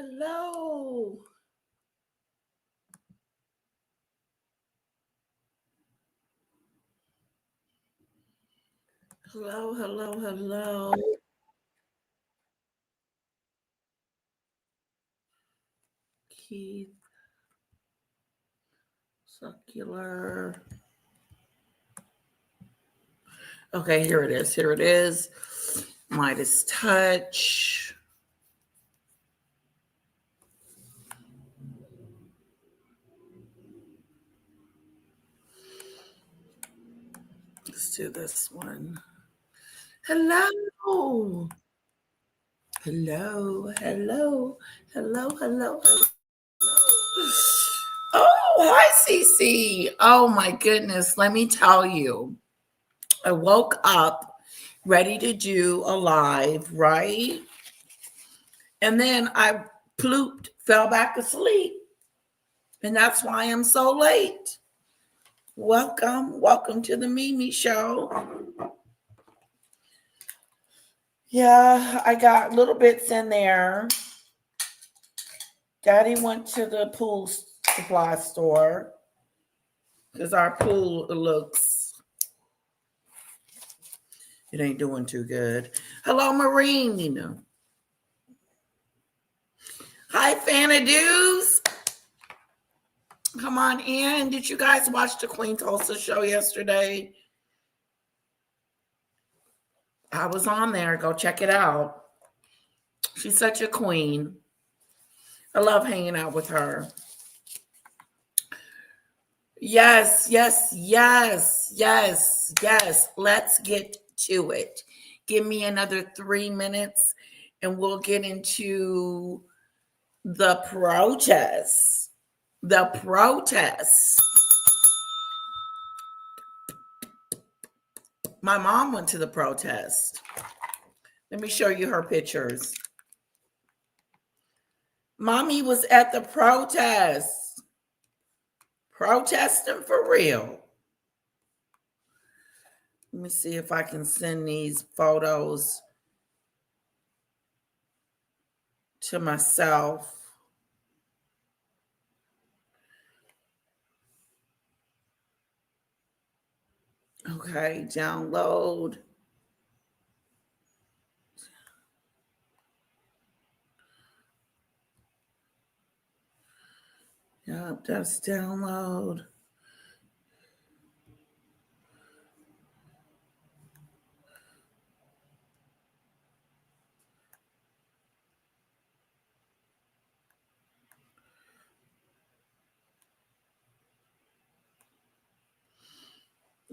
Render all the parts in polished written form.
Hello. Hello, hello, hello. Keith Succular. Okay, here it is. Here it is. Midas Touch. Let's do this one. Hello. Hello, hello, hello, hello, hello. Oh, hi, Cece. Oh, my goodness. Let me tell you, I woke up ready to do a live, right? And then I plooped, fell back asleep. And that's why I'm so late. Welcome, welcome to the Mimi Show. Yeah, I got little bits in there. Daddy went to the pool supply store because our pool looks, it ain't doing too good. Hello, Marine. Hi, Fanadoos. Come on in. Did you guys watch the Queen Tulsa show yesterday? I was on there. Go check it out. She's such a queen. I love hanging out with her. Yes, yes, yes, yes, yes. Let's get to it. Give me another 3 minutes and we'll get into the protests. The protests. My mom went to the protest. Let me show you her pictures. Mommy was at the protest, protesting for real. Let me see if I can send these photos to myself. Okay, download. Yep, that's download.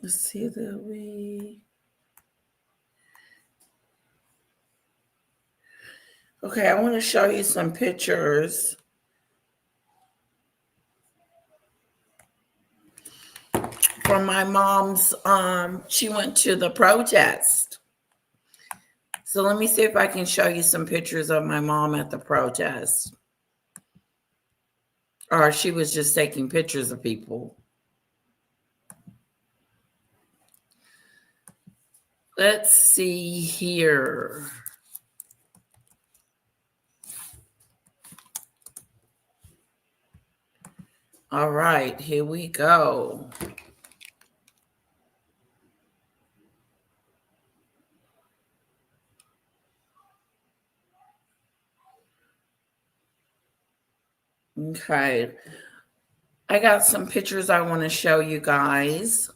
Let's see that we. Okay, I want to show you some pictures from my mom's. She went to the protest. So let me see if I can show you some pictures of my mom at the protest. Or she was just taking pictures of people. Let's see here. All right, here we go. Okay. I got some pictures I want to show you guys.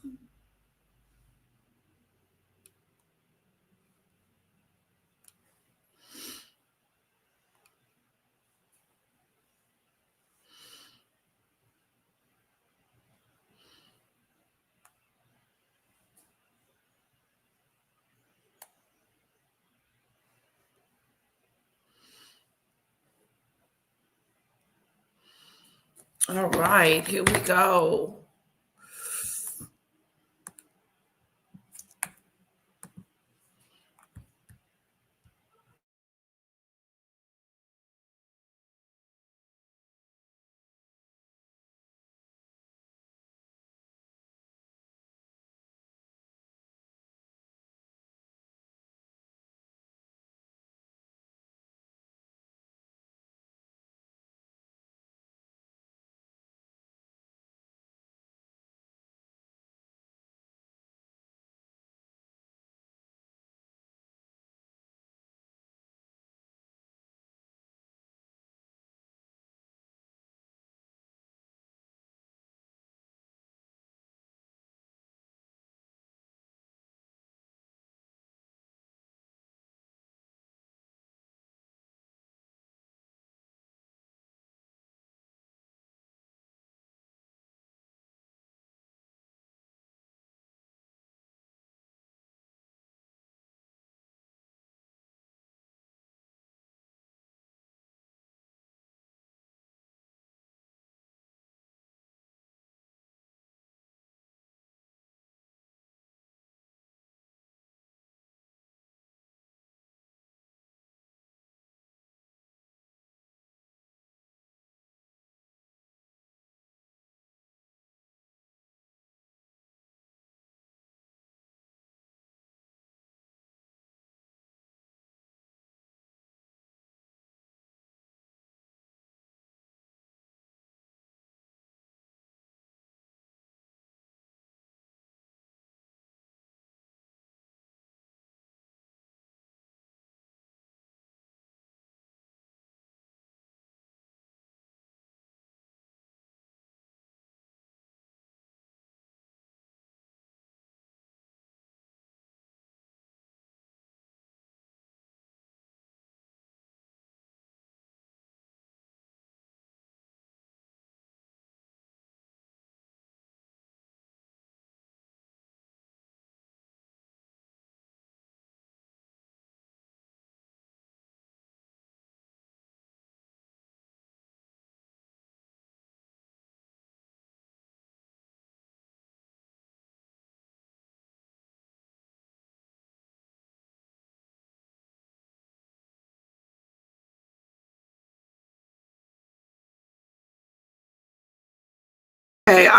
All right, here we go.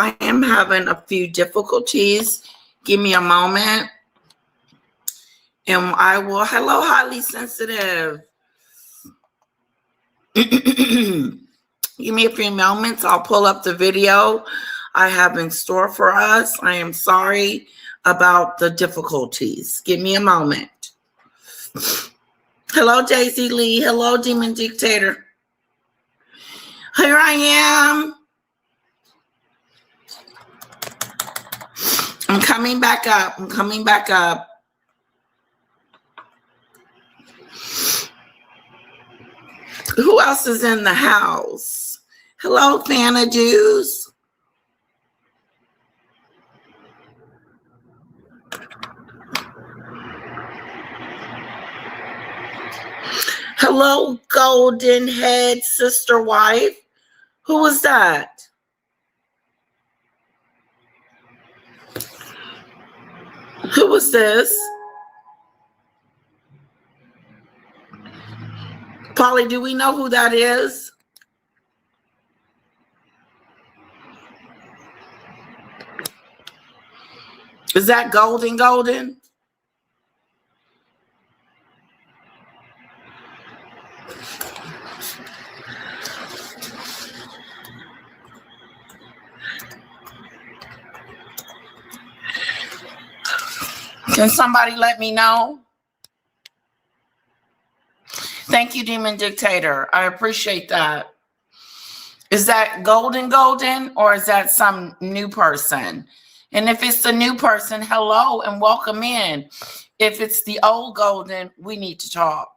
I am having a few difficulties. Give me a moment. And I will, hello, highly sensitive. Give me a few moments. I'll pull up the video I have in store for us. I am sorry about the difficulties. Give me a moment. Hello, Daisy Lee. Hello, Demon Dictator. Here I am. I'm coming back up. I'm coming back up. Who else is in the house? Hello, Thanadeus. Hello, golden head sister wife. Who was that? Who was this? Polly, do we know who that is? Is that Golden? Can somebody let me know? Thank you, Demon Dictator. I appreciate that. Is that Golden, or is that some new person? And if it's the new person, hello and welcome in. If it's the old Golden, we need to talk.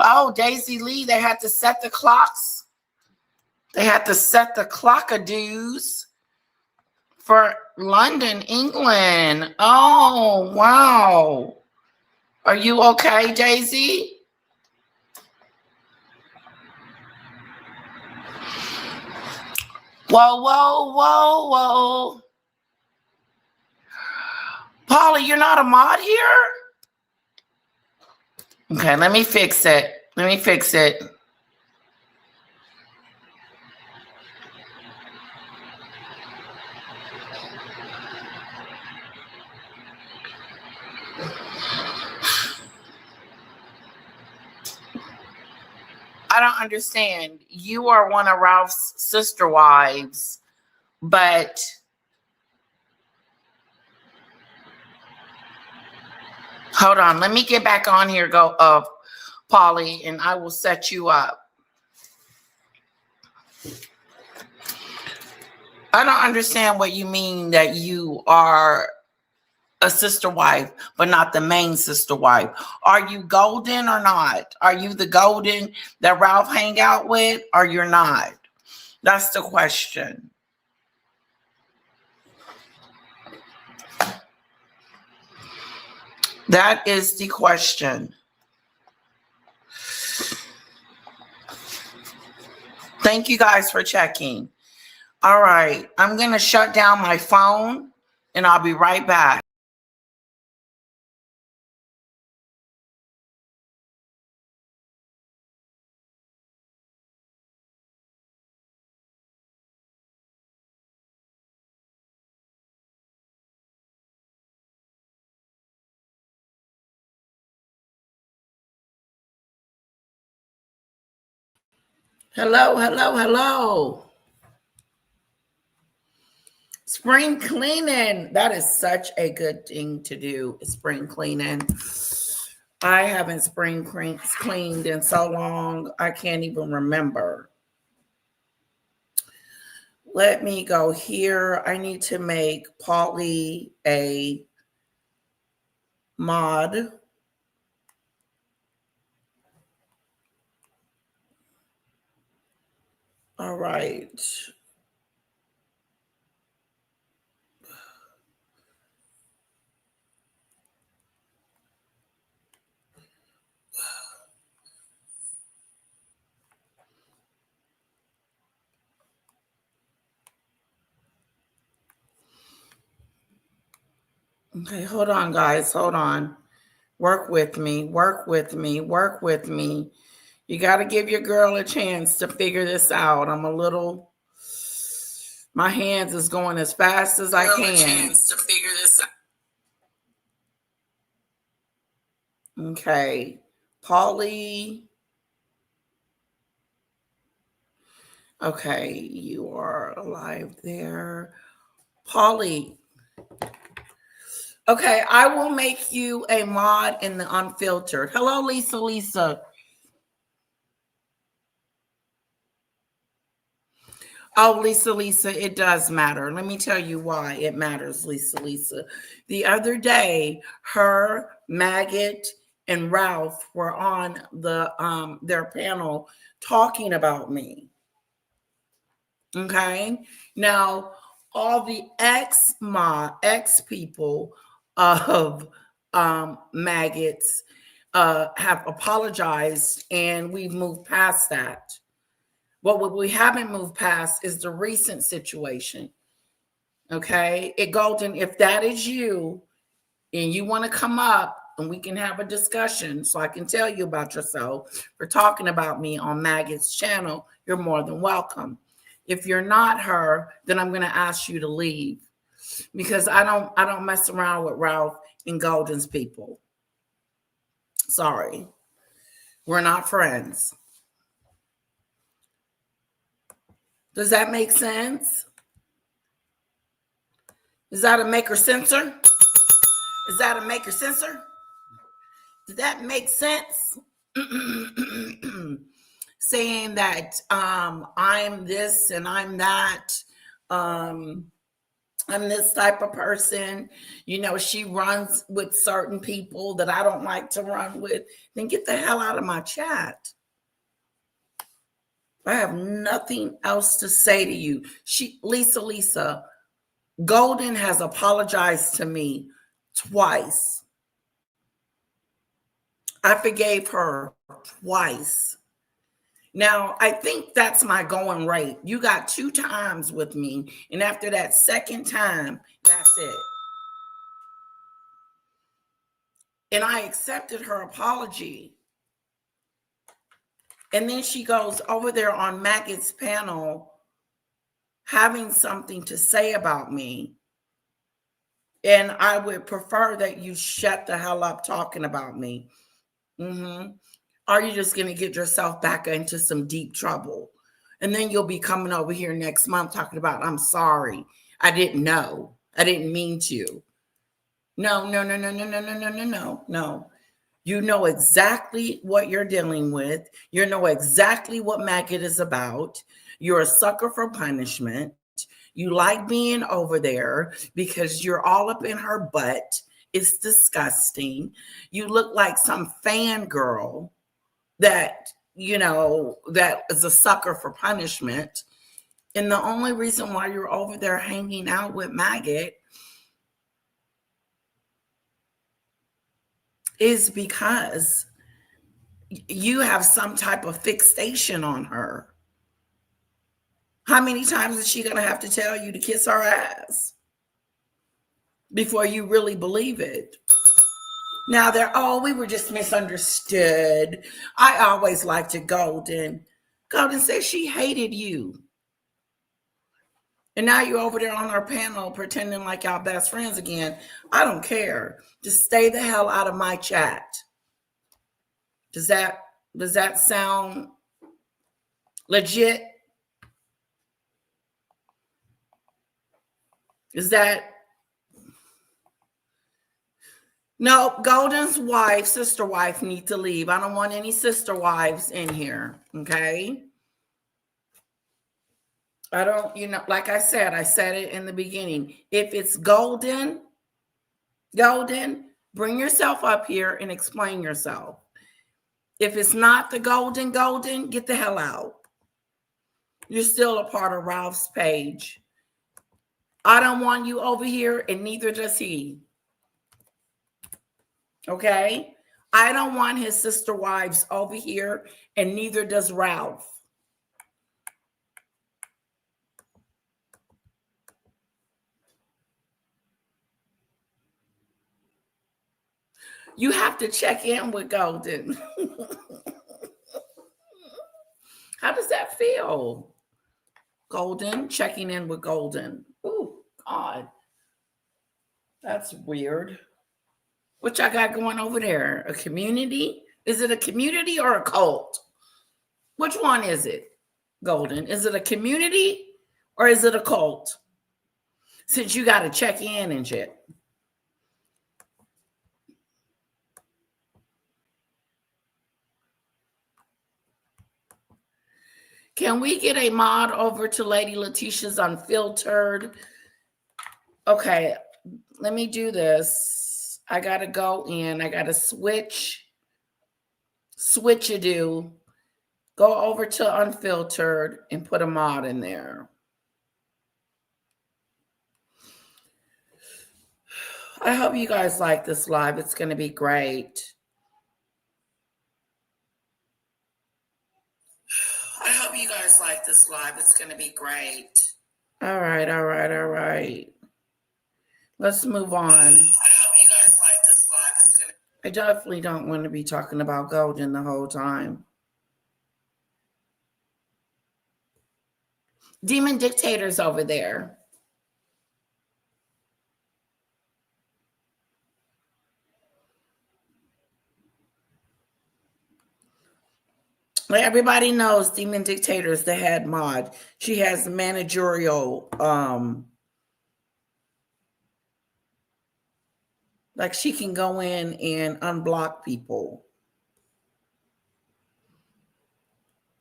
Oh, Daisy Lee, they had to set the clocks. They had to set the clock-a-doos for London, England. Oh, wow. Are you okay, Daisy? Whoa. Polly, you're not a mod here? Okay, let me fix it. I don't understand. You are one of Ralph's sister wives, but hold on. Let me get back on here, Polly, and I will set you up. I don't understand what you mean that you are a sister wife, but not the main sister wife. Are you golden or not? Are you the golden that Ralph hang out with, or you're not? That's the question. That is the question. Thank you guys for checking. All right, I'm going to shut down my phone and I'll be right back. Hello. Spring cleaning. That is such a good thing to do, spring cleaning. I haven't spring cleaned in so long, I can't even remember. Let me go here. I need to make Polly a mod. All right. Okay, hold on, guys. Hold on. Work with me. Work with me. Work with me. You got to give your girl a chance to figure this out. My hands is going as fast as I can. A chance to figure this out. Okay. Polly. Okay, you are alive there. Polly. Okay, I will make you a mod in the unfiltered. Hello, Lisa. Lisa. Oh, Lisa, it does matter. Let me tell you why it matters, Lisa. The other day, her, Maggot, and Ralph were on their panel talking about me. Okay. Now, all the ex people of Maggots have apologized, and we've moved past that. What we haven't moved past is the recent situation. Okay. Golden, if that is you and you want to come up and we can have a discussion so I can tell you about yourself for talking about me on Maggot's channel, you're more than welcome. If you're not her, then I'm going to ask you to leave because I don't mess around with Ralph and Golden's people. Sorry. We're not friends. Does that make sense? Is that a maker sensor? Is that a maker sensor? Does that make sense? Saying that I'm this and I'm that. I'm this type of person. You know, she runs with certain people that I don't like to run with. Then get the hell out of my chat. I have nothing else to say to you. Lisa, Golden has apologized to me twice. I forgave her twice. Now, I think that's my going rate. You got 2 times with me, and after that second time, that's it. And I accepted her apology. And then she goes over there on Maggot's panel having something to say about me. And I would prefer that you shut the hell up talking about me. Are you just going to get yourself back into some deep trouble? And then you'll be coming over here next month talking about, I'm sorry. I didn't know. I didn't mean to. No. You know exactly what you're dealing with. You know exactly what Maggot is about. You're a sucker for punishment. You like being over there because you're all up in her butt. It's disgusting. You look like some fangirl that, that is a sucker for punishment. And the only reason why you're over there hanging out with Maggot is because you have some type of fixation on her. How many times is she going to have to tell you to kiss her ass before you really believe it? Now we were just misunderstood. I always liked it, Golden. Golden said she hated you. And now you're over there on our panel pretending like y'all best friends again. I don't care. Just stay the hell out of my chat. Does that sound legit? Is that no? Golden's wife, sister wife, need to leave. I don't want any sister wives in here. Okay. I don't, like I said it in the beginning. If it's Golden, bring yourself up here and explain yourself. If it's not the Golden, get the hell out. You're still a part of Ralph's page. I don't want you over here, and neither does he. Okay? I don't want his sister wives over here, and neither does Ralph. You have to check in with Golden. How does that feel? Golden, checking in with Golden. Oh, God. That's weird. What y'all got going over there? A community? Is it a community or a cult? Which one is it, Golden? Is it a community or is it a cult? Since you got to check in and shit. Can we get a mod over to Lady Letitia's Unfiltered? Okay, let me do this. I got to go in. I got to switch-a-do. Go over to Unfiltered and put a mod in there. I hope you guys like this live. It's going to be great. I hope you guys like this live. It's going to be great. All right. Let's move on. I hope you guys like this live. I definitely don't want to be talking about Golden the whole time. Demon Dictator's over there. Everybody knows Demon Dictator is the head mod. She has managerial, like she can go in and unblock people.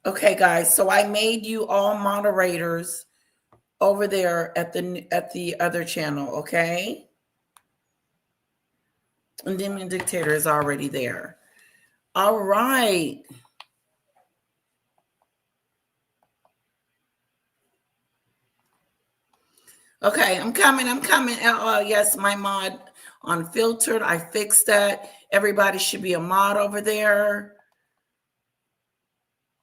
Okay, guys. So I made you all moderators over there at the other channel. Okay. And Demon Dictator is already there. All right. Okay, I'm coming. Yes, my mod Unfiltered. I fixed that. Everybody should be a mod over there.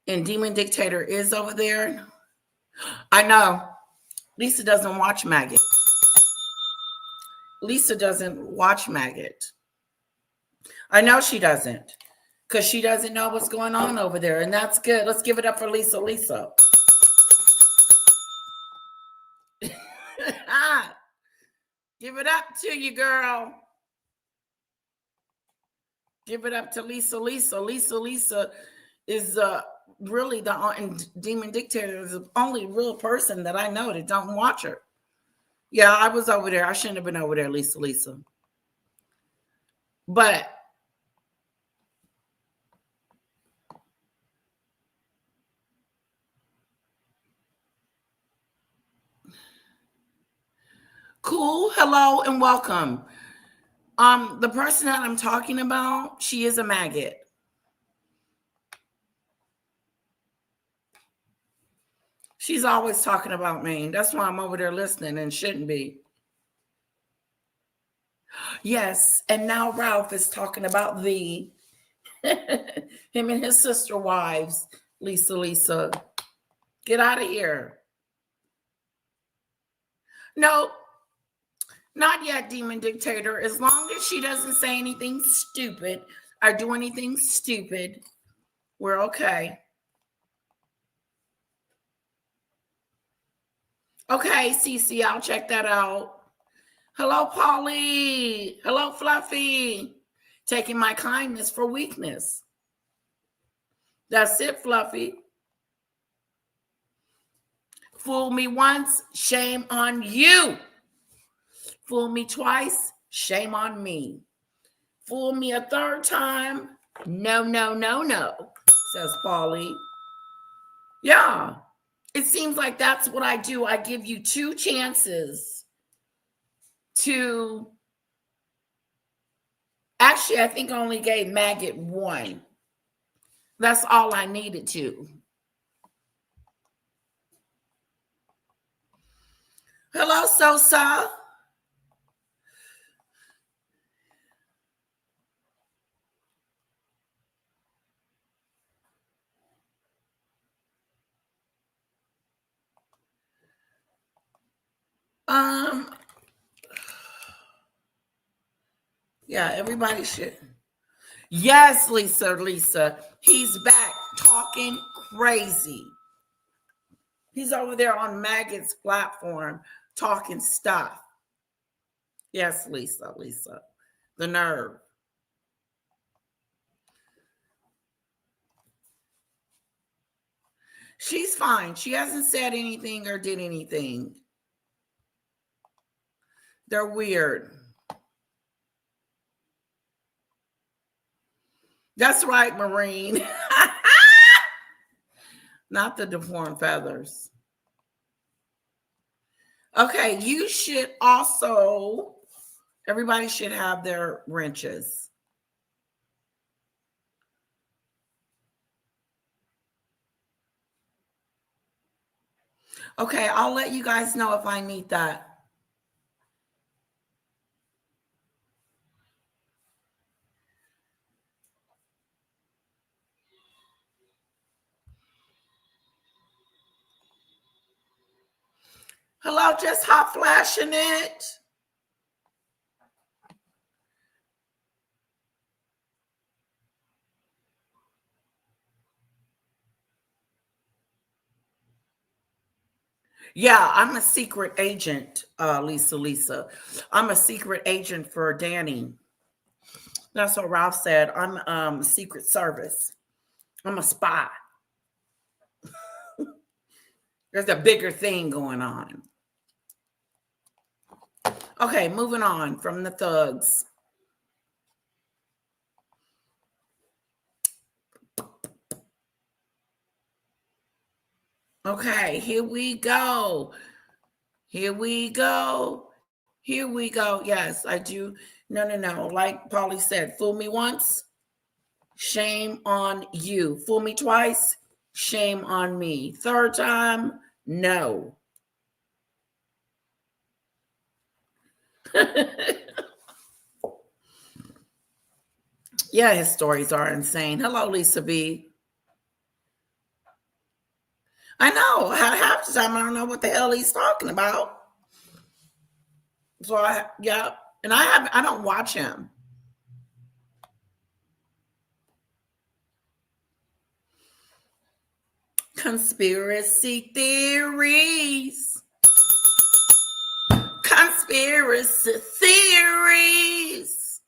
And Demon Dictator is over there. I know. Lisa doesn't watch Maggot. Lisa doesn't watch Maggot. I know she doesn't. Because she doesn't know what's going on over there. And that's good. Let's give it up for Lisa. Lisa. Give it up to you, girl. Give it up to Lisa. Lisa is really the Demon Dictator is the only real person that I know that don't watch her. Yeah, I was over there. I shouldn't have been over there, Lisa. But cool. Hello and welcome. The person that I'm talking about, she is a maggot. She's always talking about me. That's why I'm over there listening and shouldn't be. Yes, and now Ralph is talking about him and his sister wives. Lisa. Get out of here. No, not yet, Demon Dictator. As long as she doesn't say anything stupid or do anything stupid, we're okay. Okay, Cece, I'll check that out. Hello, Polly. Hello, Fluffy. Taking my kindness for weakness. That's it, Fluffy. Fool me once, shame on you. Fool me twice, shame on me. Fool me a third time, no, says Polly. Yeah, it seems like that's what I do. I give you 2 chances to... Actually, I think I only gave Maggot 1. That's all I needed to. Hello, Sosa. Yeah, everybody should. Yes, Lisa. He's back talking crazy. He's over there on Maggot's platform talking stuff. Yes, Lisa. The nerve. She's fine. She hasn't said anything or did anything. They're weird. That's right, Marine. Not the deformed feathers. Okay, you should also, everybody should have their wrenches. Okay, I'll let you guys know if I need that. Hello, just hot flashing it. Yeah, I'm a secret agent, Lisa. I'm a secret agent for Danny. That's what Ralph said. I'm Secret Service. I'm a spy. There's a bigger thing going on. Okay, moving on from the thugs. Okay, here we go. Here we go. Here we go. Yes, I do. No. Like Polly said, fool me once, shame on you. Fool me twice, shame on me. Third time, no. Yeah, his stories are insane. Hello, Lisa B. I know. Half the time I don't know what the hell he's talking about. So and I don't watch him. Conspiracy theories. Conspiracy theories.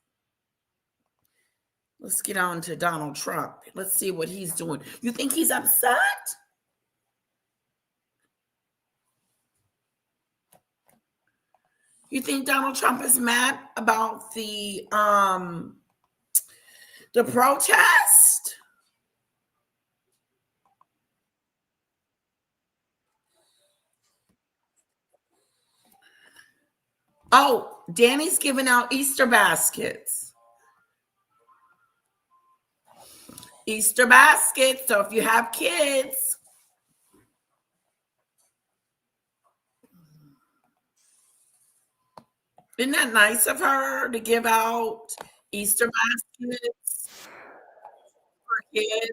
Let's get on to Donald Trump. Let's see what he's doing. You think he's upset? You think Donald Trump is mad about the protest? Oh, Danny's giving out Easter baskets. Easter baskets. So if you have kids, isn't that nice of her to give out Easter baskets for kids?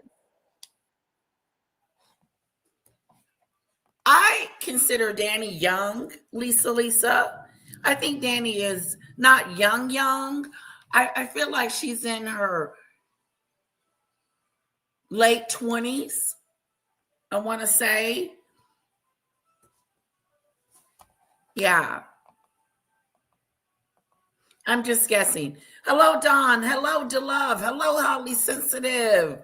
I consider Danny young, Lisa. I think Danny is not young. I feel like she's in her late 20s, I want to say. Yeah. I'm just guessing. Hello, Don. Hello, DeLove. Hello, Holly Sensitive.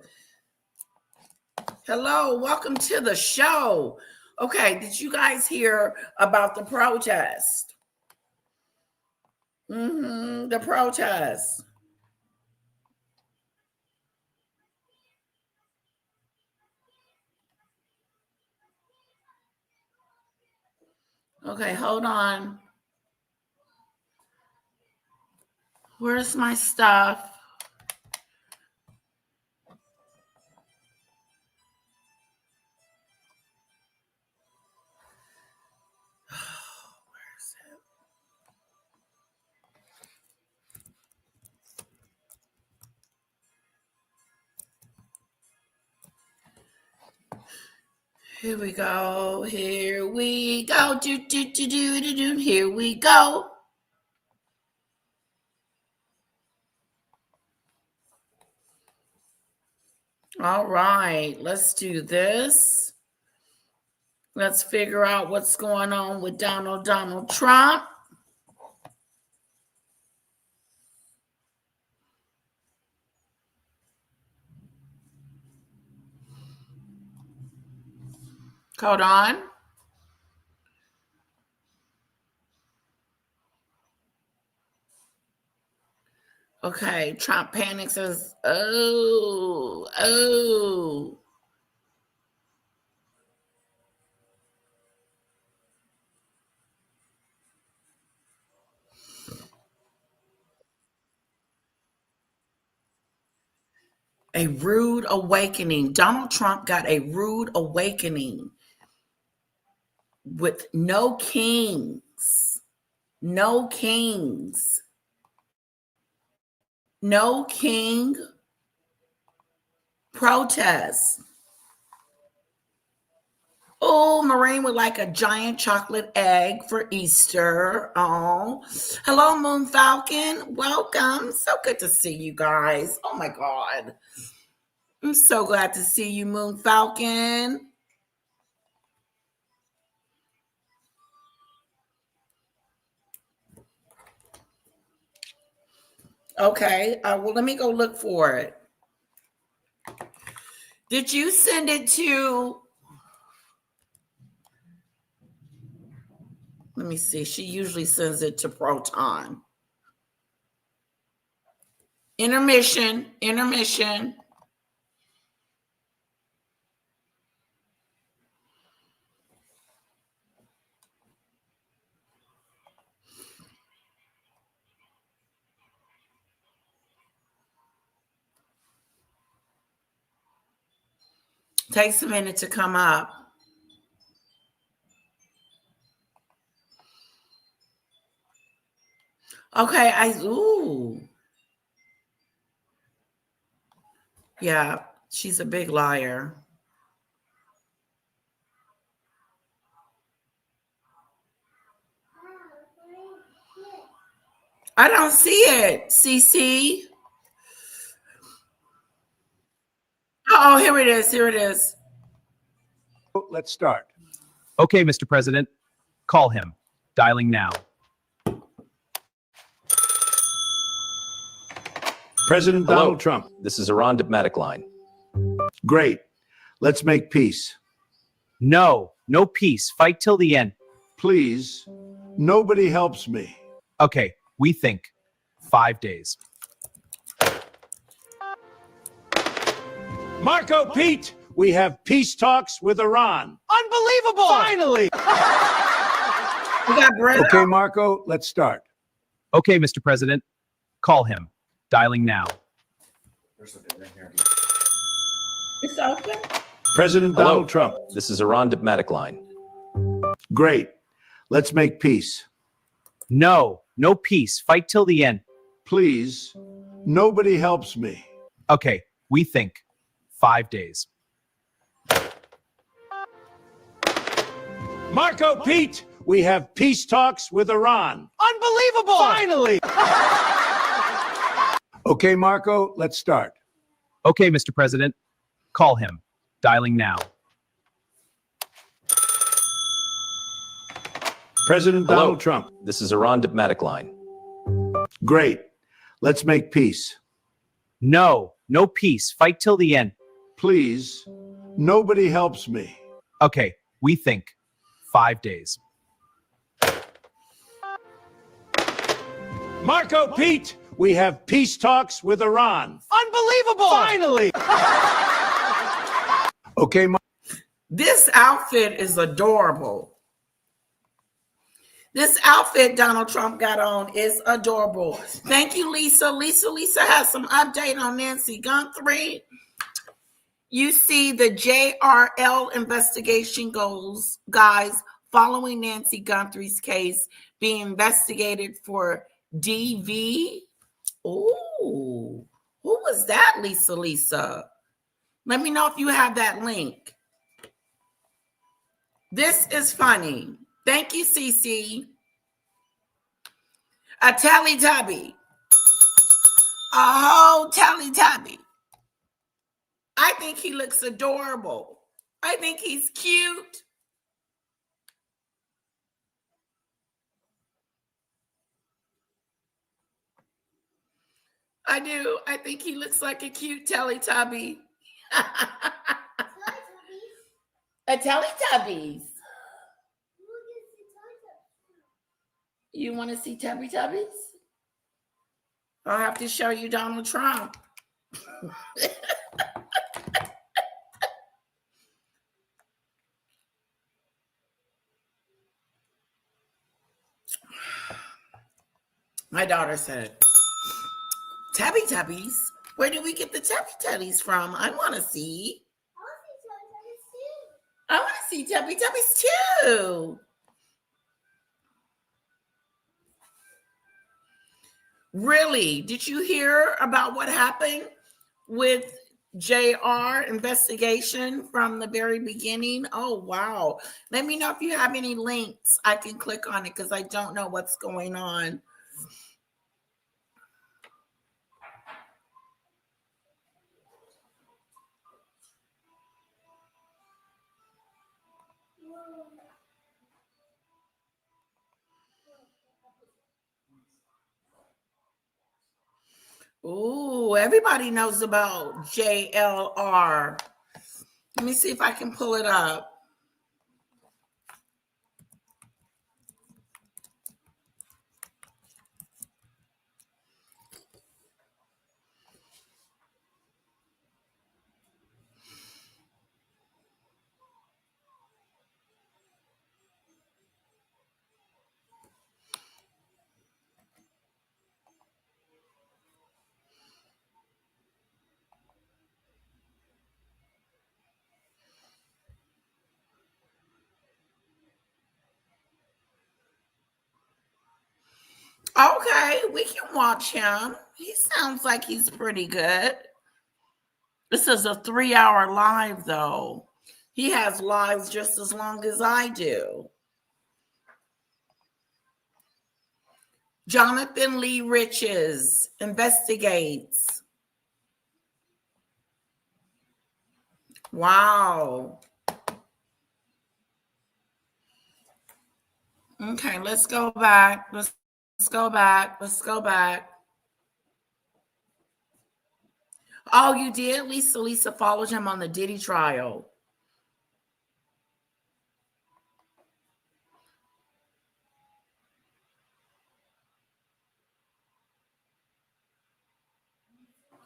Hello, welcome to the show. Okay, did you guys hear about the protest? The protest. Okay, hold on. Where's my stuff? Here we go. Here we go. Here we go. All right, let's do this. Let's figure out what's going on with Donald Trump. Hold on. Okay, Trump panics says, oh. A rude awakening. Donald Trump got a rude awakening with no kings. No kings. No king protests. Oh, Maureen would like a giant chocolate egg for Easter. Oh, hello, Moon Falcon. Welcome. So good to see you guys. Oh my God. I'm so glad to see you, Moon Falcon. Okay, well, let me go look for it. Did you send it to? Let me see. She usually sends it to Proton. Intermission. Takes a minute to come up. Okay, ooh. Yeah, she's a big liar. I don't see it, CC. Oh, here it is. Let's start. Okay, Mr. President, call him. Dialing now. President Hello. Donald Trump. This is Iran diplomatic line. Great. Let's make peace. No peace. Fight till the end. Please. Nobody helps me. Okay, we think 5 days. Marco Pete, we have peace talks with Iran. Unbelievable! Finally! We got bread. Okay, Marco, let's start. Okay, Mr. President, call him. Dialing now. It's open. President Hello. Donald Trump. This is Iran diplomatic line. Great. Let's make peace. No peace. Fight till the end. Please. Nobody helps me. Okay, we think 5 days. Marco Pete, we have peace talks with Iran. Unbelievable! Finally! Okay, Marco, let's start. Okay, Mr. President, call him. Dialing now. President Hello. Donald Trump. This is Iran diplomatic line. Great. Let's make peace. No peace. Fight till the end. Please. Nobody helps me. Okay, we think 5 days. Marco Pete, we have peace talks with Iran. Unbelievable! Finally! Okay, This outfit is adorable. This outfit Donald Trump got on is adorable. Thank you, Lisa. Lisa has some update on Nancy Guthrie. You see the JRL investigation goes, guys, following Nancy Guthrie's case being investigated for DV. Oh, who was that, Lisa? Let me know if you have that link. This is funny. Thank you, CC. A Teletubby. A whole Teletubby. I think he looks adorable. I think he's cute. I do. I think he looks like a cute Teletubby. A Teletubbies. You want to see Teletubbies? I'll have to show you Donald Trump. My daughter said, Teletubbies? Where do we get the Teletubbies from? I want to see. I want to see Teletubbies too. Really? Did you hear about what happened with JR investigation from the very beginning? Oh, wow. Let me know if you have any links. I can click on it because I don't know what's going on. Ooh, everybody knows about JLR. Let me see if I can pull it up. Okay, we can watch him. He sounds like he's pretty good. This is a 3-hour live, though. He has lives just as long as I do. Jonathan Lee Riches investigates. Wow. Okay, let's go back. Let's go back. Let's go back. Oh, you did? Lisa followed him on the Diddy trial.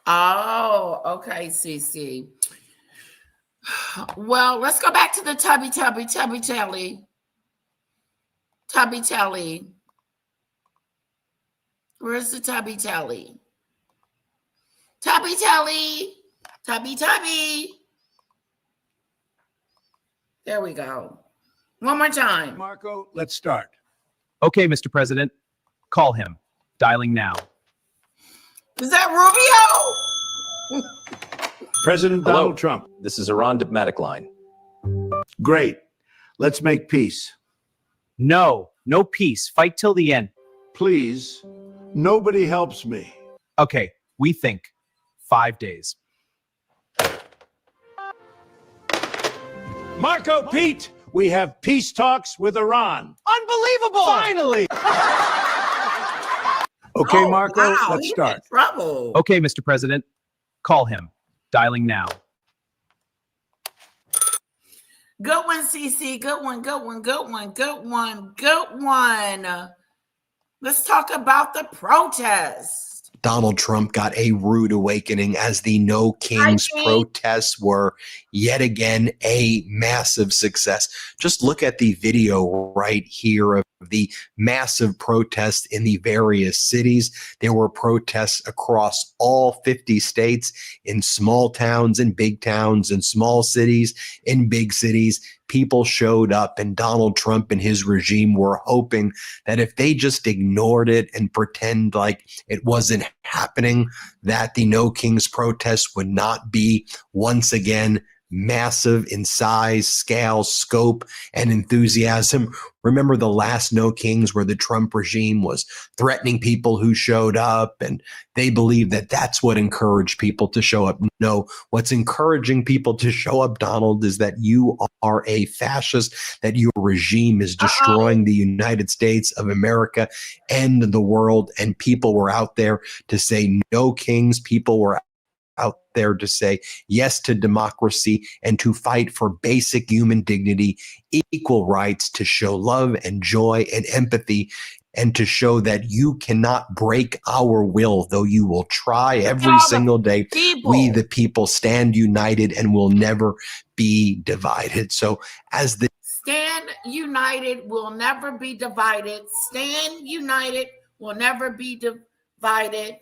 Oh, okay, Cece. Well, let's go back to the Tubby Telly. Where's the Tubby Telly? Tubby Telly. Tubby. There we go. One more time. Marco, let's start. Okay, Mr. President, call him. Dialing now. Is that Rubio? President Hello. Donald Trump. This is Iran diplomatic line. Great. Let's make peace. No peace. Fight till the end. Please. Nobody helps me. Okay, we think 5 days. Marco, Pete, we have peace talks with Iran. Unbelievable! Finally! Okay, Oh, Marco, wow, let's he's start. in trouble. Okay, Mr. President, call him. Dialing now. Good one, CC. Good one. Let's talk about the protest. Donald Trump got a rude awakening as the No Kings think- protests were yet again a massive success. Just look at the video right here of the massive protests in the various cities. There were protests across all 50 states, in small towns, in big towns, in small cities, in big cities. People showed up, and Donald Trump and his regime were hoping that if they just ignored it and pretend like it wasn't happening, that the No Kings protests would not be once again massive in size, scale, scope, and enthusiasm. Remember the last No Kings where the Trump regime was threatening people who showed up, and they believe that that's what encouraged people to show up. No, what's encouraging people to show up, Donald, is that you are a fascist, that your regime is destroying the United States of America and the world, and people were out there to say no kings. People were out there to say yes to democracy and to fight for basic human dignity, equal rights, to show love and joy and empathy, and to show that you cannot break our will, though you will try every single day. We, the people, stand united and will never be divided. So as the Stand united, will never be divided. Stand united, will never be divided.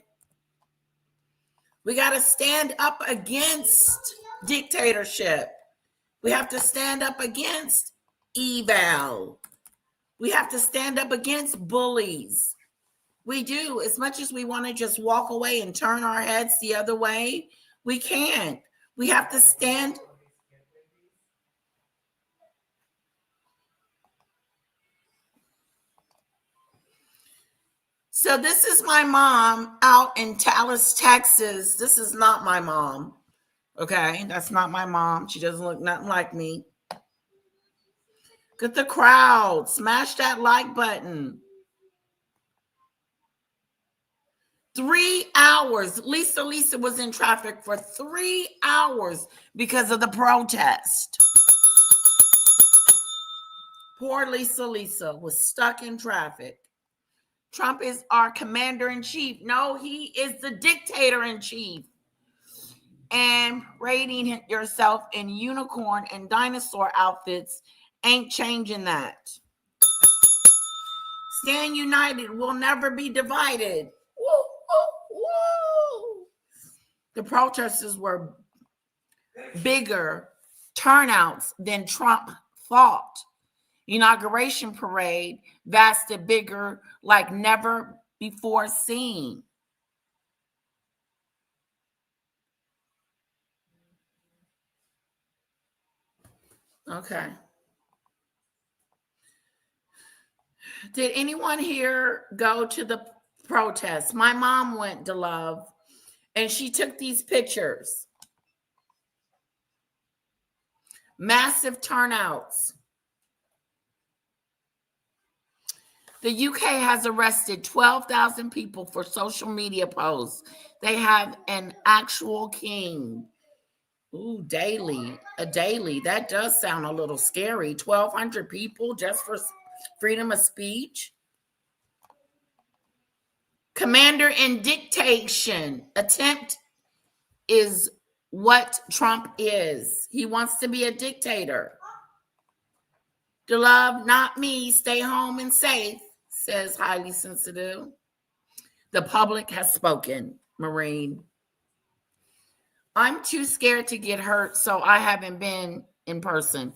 We got to stand up against dictatorship. We have to stand up against evil. We have to stand up against bullies. We do. As much as we want to just walk away and turn our heads the other way, we can't. We have to stand. So this is my mom out in Dallas, Texas. This is not my mom. Okay, that's not my mom. She doesn't look nothing like me. Get the crowd. Smash that like button. 3 hours. Lisa was in traffic for 3 hours because of the protest. Poor Lisa was stuck in traffic. Trump is our commander-in-chief. No, he is the dictator-in-chief. And parading yourself in unicorn and dinosaur outfits ain't changing that. Stand united. We'll never be divided. Woo, woo, woo. The protesters were bigger turnouts than Trump thought. Inauguration parade vasted bigger like never before seen. Okay. Did anyone here go to the protest? My mom went to Love, and she took these pictures. Massive turnouts. The UK has arrested 12,000 people for social media posts. They have an actual king. Ooh, daily. A daily. That does sound a little scary. 1,200 people just for freedom of speech. Commander in dictation. Attempt is what Trump is. He wants to be a dictator. The love, not me. Stay home and safe, says highly sensitive. The public has spoken, Marine. I'm too scared to get hurt, so I haven't been in person.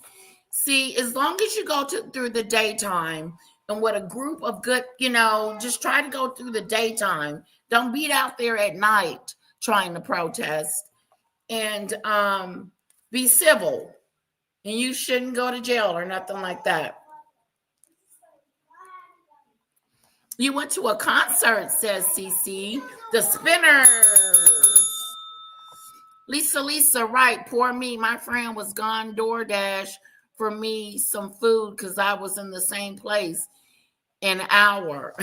See, as long as you go through the daytime and with a group of good, just try to go through the daytime. Don't be out there at night trying to protest, and be civil. And you shouldn't go to jail or nothing like that. You went to a concert, says CC. The Spinners. Lisa, right. Poor me. My friend was gone DoorDash for me some food because I was in the same place an hour.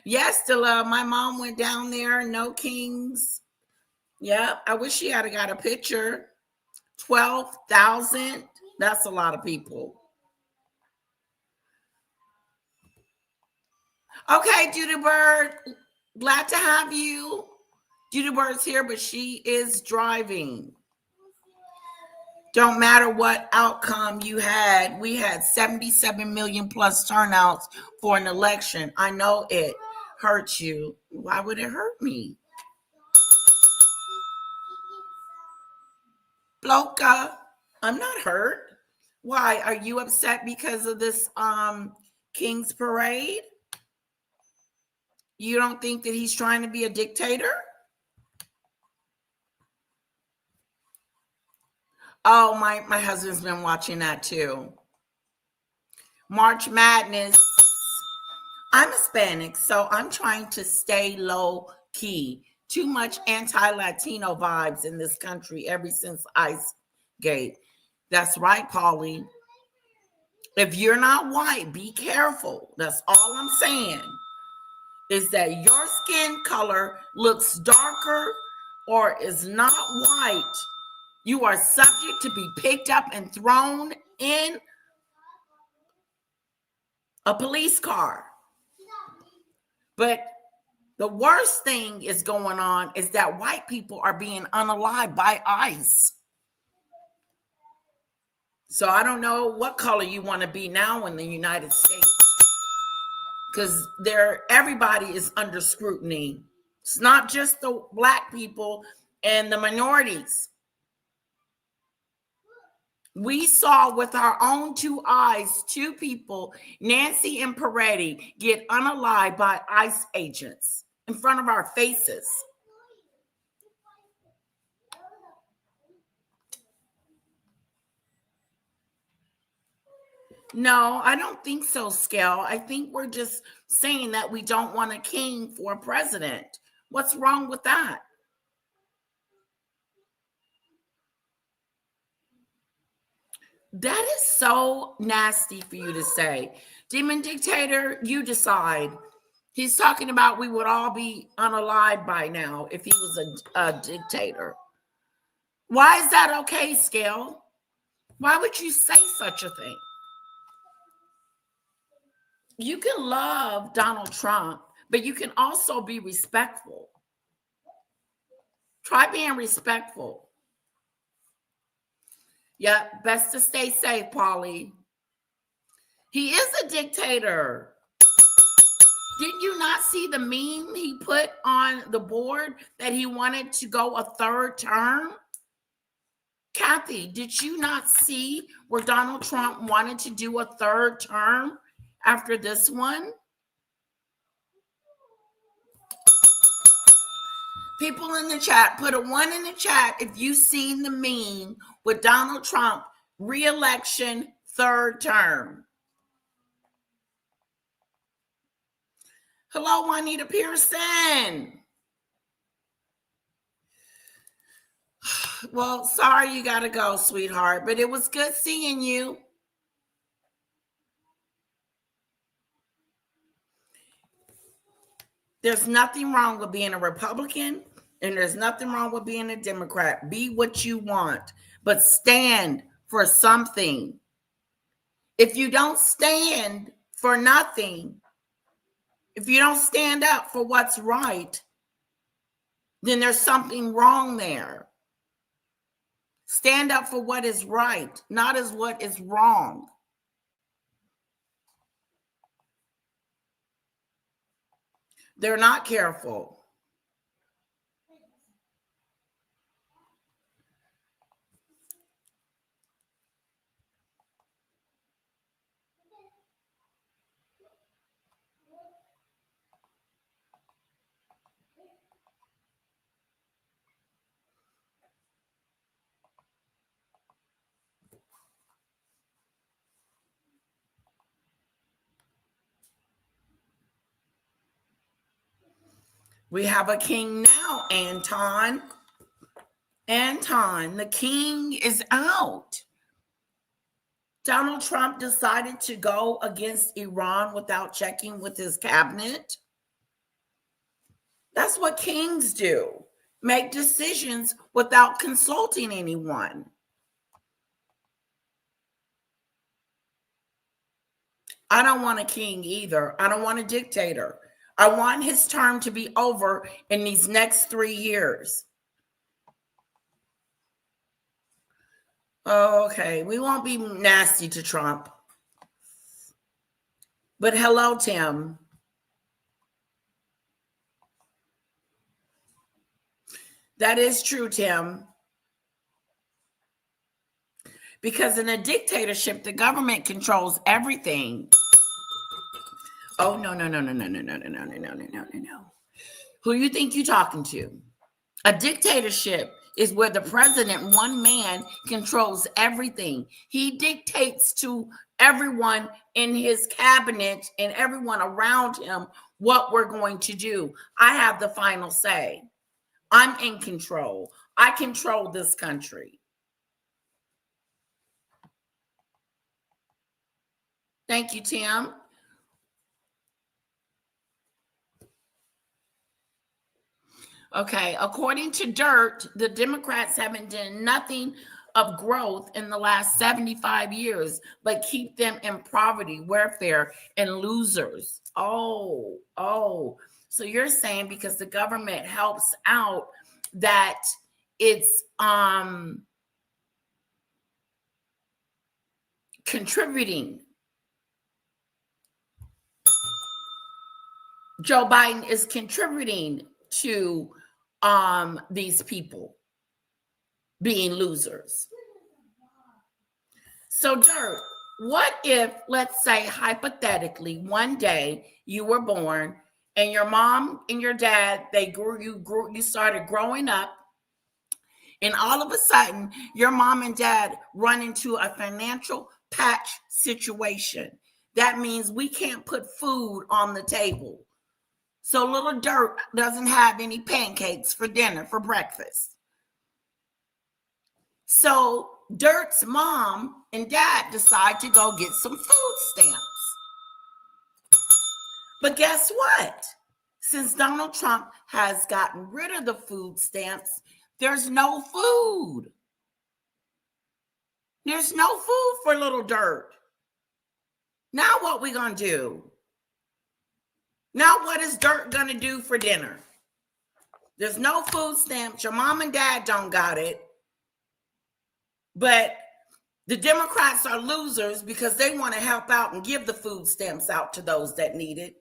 Yes, Stella. My mom went down there. No Kings. Yep. I wish she had got a picture. 12,000. That's a lot of people. Okay, Judy Bird. Glad to have you. Judy Bird's here, but she is driving. Don't matter what outcome you had. We had 77 million plus turnouts for an election. I know it hurts you. Why would it hurt me? Bloka, I'm not hurt. Why? Are you upset because of this King's Parade? You don't think that he's trying to be a dictator? Oh, my husband's been watching that too. March Madness. I'm Hispanic, so I'm trying to stay low key. Too much anti-Latino vibes in this country ever since Ice Gate. That's right, Paulie. If you're not white, be careful. That's all I'm saying. Is that your skin color looks darker or is not white, you are subject to be picked up and thrown in a police car. But the worst thing is going on is that white people are being unalived by ICE. So I don't know what color you want to be now in the United States, because everybody is under scrutiny. It's not just the black people and the minorities. We saw with our own two eyes, two people, Nancy and Peretti, get unalived by ICE agents in front of our faces. No, I don't think so, Scale. I think we're just saying that we don't want a king for president. What's wrong with that? That is so nasty for you to say. Demon Dictator, you decide. He's talking about we would all be unalived by now if he was a dictator. Why is that okay, Scale? Why would you say such a thing? You can love Donald Trump, but you can also be respectful. Try being respectful. Yeah, best to stay safe, Paulie. He is a dictator. Didn't you not see the meme he put on the board that he wanted to go a third term? Kathy, did you not see where Donald Trump wanted to do a third term after this one? People in the chat, put a 1 in the chat if you've seen the meme with Donald Trump, re-election, third term. Hello, Juanita Pearson. Well, sorry you got to go, sweetheart, but it was good seeing you. There's nothing wrong with being a Republican, and there's nothing wrong with being a Democrat. Be what you want, but stand for something. If you don't stand for nothing, if you don't stand up for what's right, then there's something wrong there. Stand up for what is right, not as what is wrong. They're not careful. We have a king now, Anton. Anton, the king is out. Donald Trump decided to go against Iran without checking with his cabinet. That's what kings do. Make decisions without consulting anyone. I don't want a king either. I don't want a dictator. I want his term to be over in these next 3 years. Okay, we won't be nasty to Trump. But hello, Tim. That is true, Tim. Because in a dictatorship, the government controls everything. Oh, no. Who you think you're talking to? A dictatorship, is where the president, one man, controls everything. He dictates to everyone in his cabinet and everyone around him what we're going to do. I have the final say. I'm in control. I control this country. Thank you, Tim. Okay, according to Dirt, the Democrats haven't done nothing of growth in the last 75 years, but keep them in poverty, welfare, and losers. Oh. So you're saying because the government helps out that it's contributing. Joe Biden is contributing to these people being losers. So, Dirt, what if, let's say, hypothetically, one day you were born and your mom and your dad, you started growing up, and all of a sudden your mom and dad run into a financial patch situation. That means we can't put food on the table. So little Dirt doesn't have any pancakes for dinner, for breakfast. So Dirt's mom and dad decide to go get some food stamps. But guess what? Since Donald Trump has gotten rid of the food stamps, there's no food. There's no food for little Dirt. Now what we gonna do? Now what is Dirt gonna do for dinner? There's no food stamps. Your mom and dad don't got it. But the Democrats are losers because they want to help out and give the food stamps out to those that need it.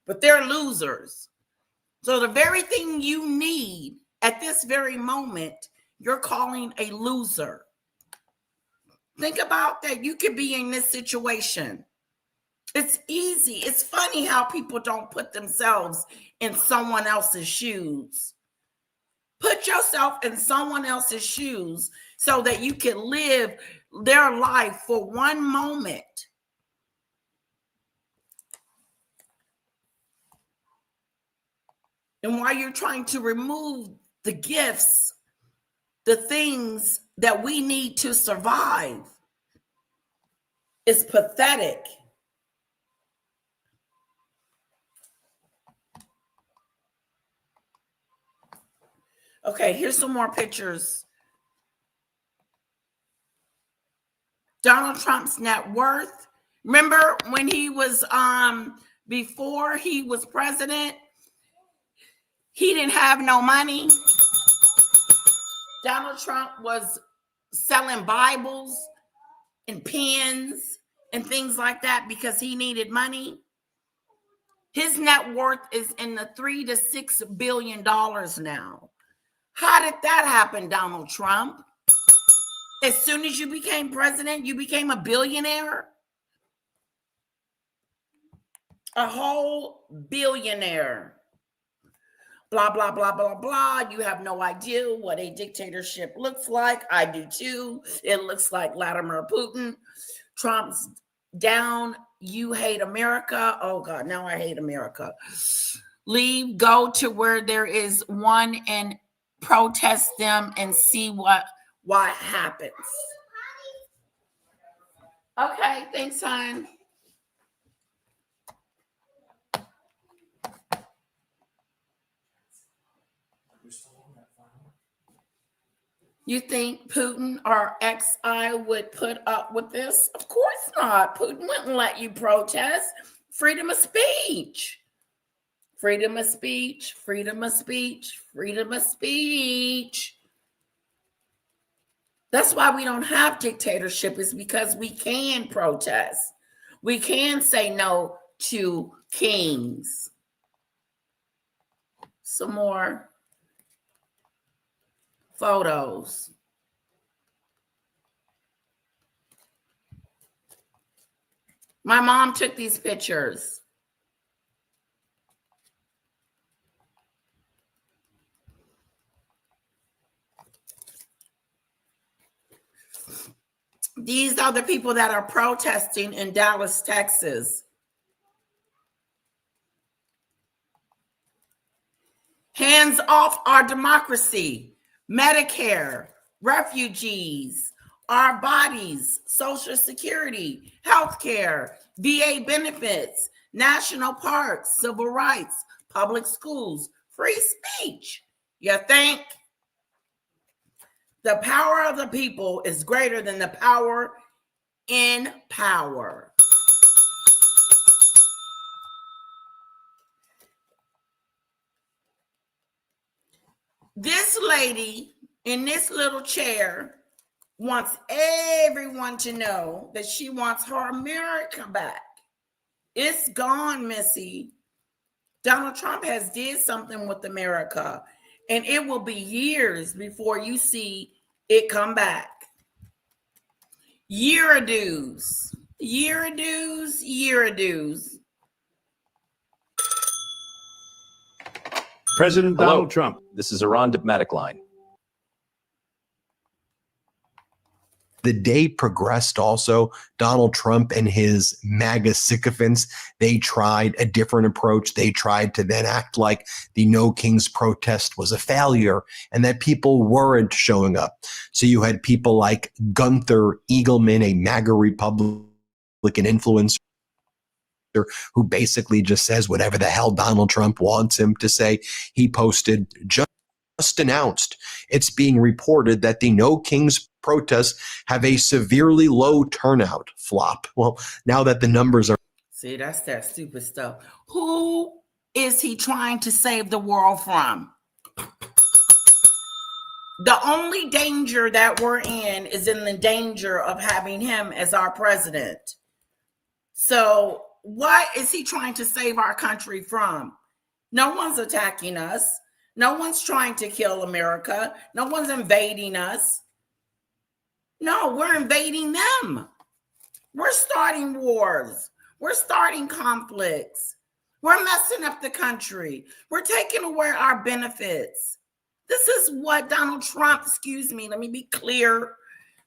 But they're losers. So the very thing you need at this very moment, you're calling a loser. Think about that. You could be in this situation. It's easy. It's funny how people don't put themselves in someone else's shoes. Put yourself in someone else's shoes so that you can live their life for one moment. And while you're trying to remove the gifts, the things that we need to survive, it's pathetic. Okay, here's some more pictures. Donald Trump's net worth. Remember when he was before he was president, he didn't have no money. Donald Trump was selling Bibles and pens and things like that because he needed money. His net worth is in the $3 to $6 billion now. How did that happen, Donald Trump? As soon as you became president, you became a billionaire? A whole billionaire. Blah, blah, blah, blah, blah. You have no idea what a dictatorship looks like. I do too. It looks like Vladimir Putin. Trump's down. You hate America. Oh, God, now I hate America. Leave, go to where there is one and protest them and see what happens. Okay, thanks, hon. You think Putin or XI would put up with this? Of course not. Putin wouldn't let you protest. Freedom of speech. Freedom of speech, freedom of speech, freedom of speech. That's why we don't have dictatorship, is because we can protest. We can say no to kings. Some more photos. My mom took these pictures. These are the people that are protesting in Dallas, Texas. Hands off our democracy, Medicare, refugees, our bodies, Social Security, healthcare, VA benefits, national parks, civil rights, public schools, free speech. You think? The power of the people is greater than the power in power. This lady in this little chair wants everyone to know that she wants her America back. It's gone, Missy. Donald Trump has did something with America, and it will be years before you see it come back. Year of dues, year of dues, year of dues. President Hello. Donald Trump. This is Iran Diplomatic Line. The day progressed also, Donald Trump and his MAGA sycophants, they tried a different approach. They tried to then act like the No Kings protest was a failure and that people weren't showing up. So you had people like Gunther Eagleman, a MAGA Republican influencer, who basically just says whatever the hell Donald Trump wants him to say. He posted, just announced, it's being reported that the No Kings protests have a severely low turnout. Flop. Well, now that the numbers are... See, that's that stupid stuff. Who is he trying to save the world from? The only danger that we're in is in the danger of having him as our president. So what is he trying to save our country from? No one's attacking us. No one's trying to kill America. No one's invading us. No, we're invading them. We're starting wars. We're starting conflicts. We're messing up the country. We're taking away our benefits. This is what Donald Trump, let me be clear.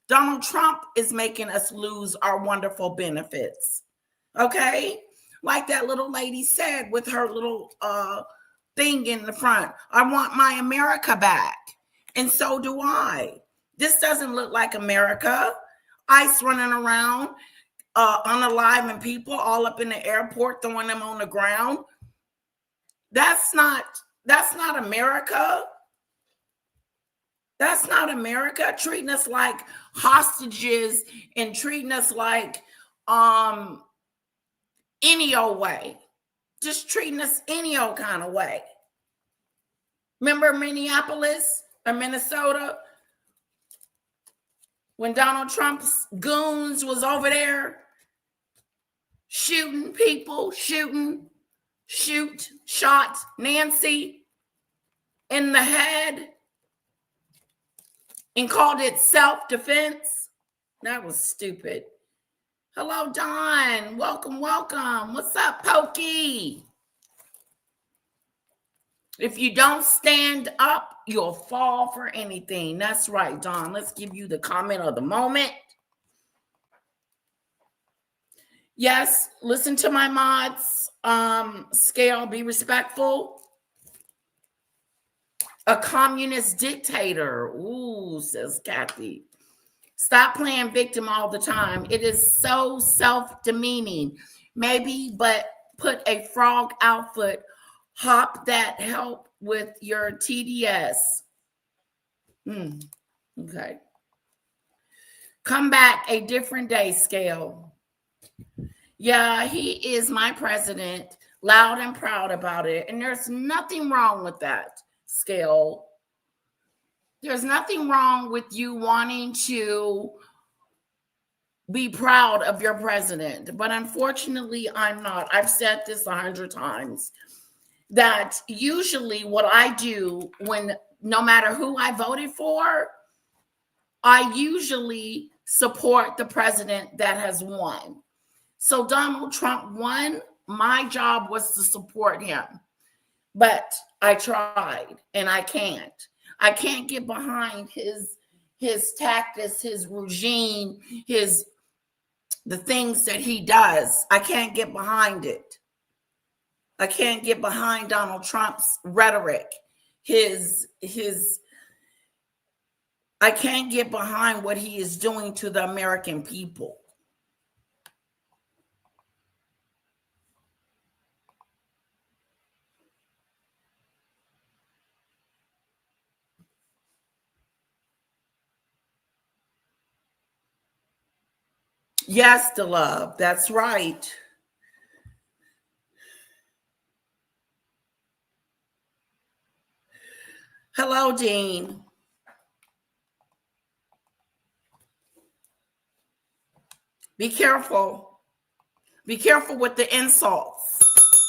Donald Trump is making us lose our wonderful benefits. Okay? Like that little lady said with her little thing in the front. I want my America back. And so do I. This doesn't look like America. ICE running around, unaliving people all up in the airport, throwing them on the ground. That's not America. That's not America. Treating us like hostages and treating us like any old way. Just treating us any old kind of way. Remember Minneapolis or Minnesota? When Donald Trump's goons was over there shooting people, shot Nancy in the head and called it self-defense. That was stupid. Hello, Don. Welcome. What's up, Pokey? If you don't stand up, you'll fall for anything. That's right, Don. Let's give you the comment of the moment. Yes, listen to my mods. Scale, be respectful. A communist dictator. Ooh, says Kathy. Stop playing victim all the time. It is so self-demeaning. Maybe, but put a frog outfit. Hop that help with your TDS. Okay. Come back a different day, Scale. Yeah, he is my president. Loud and proud about it. And there's nothing wrong with that, Scale. There's nothing wrong with you wanting to be proud of your president. But unfortunately, I'm not. I've said this 100 times. That usually what I do when no matter who I voted for, I usually support the president that has won. So Donald Trump won. My job was to support him. But I tried and I can't. I can't get behind his tactics, his regime, the things that he does. I can't get behind it. I can't get behind Donald Trump's rhetoric. I can't get behind what he is doing to the American people. Yes, the love. That's right. Hello, Dean. Be careful. Be careful with the insults.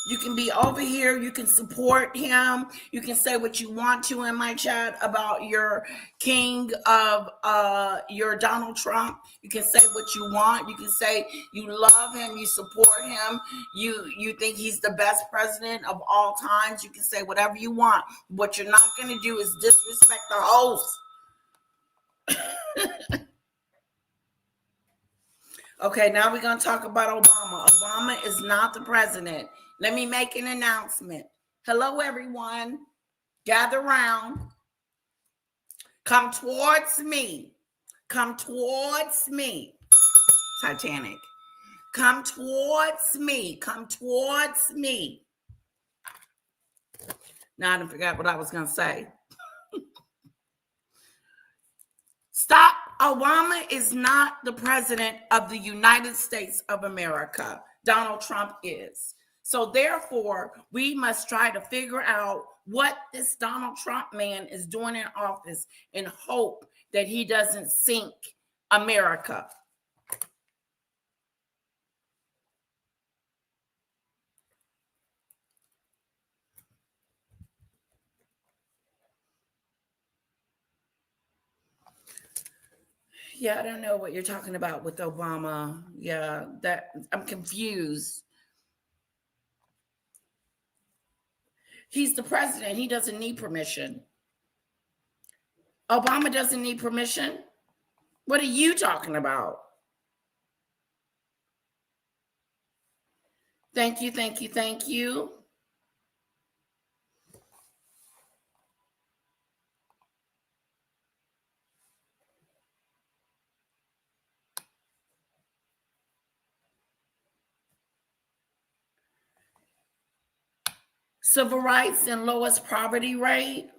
You can be over here. You can support him. You can say what you want to in my chat about your king of your Donald Trump. You can say what you want. You can say you love him. You support him. You think he's the best president of all times. You can say whatever you want. What you're not going to do is disrespect the host. Okay, now we're going to talk about Obama. Obama is not the president. Let me make an announcement. Hello, everyone. Gather around. Come towards me. Come towards me. Titanic. Come towards me. Come towards me. Now I forgot what I was going to say. Stop. Obama is not the president of the United States of America. Donald Trump is. So therefore, we must try to figure out what this Donald Trump man is doing in office and hope that he doesn't sink America. Yeah, I don't know what you're talking about with Obama. Yeah, that I'm confused. He's the president. He doesn't need permission. Obama doesn't need permission. What are you talking about? Thank you, thank you, thank you. Civil rights and lowest poverty rate.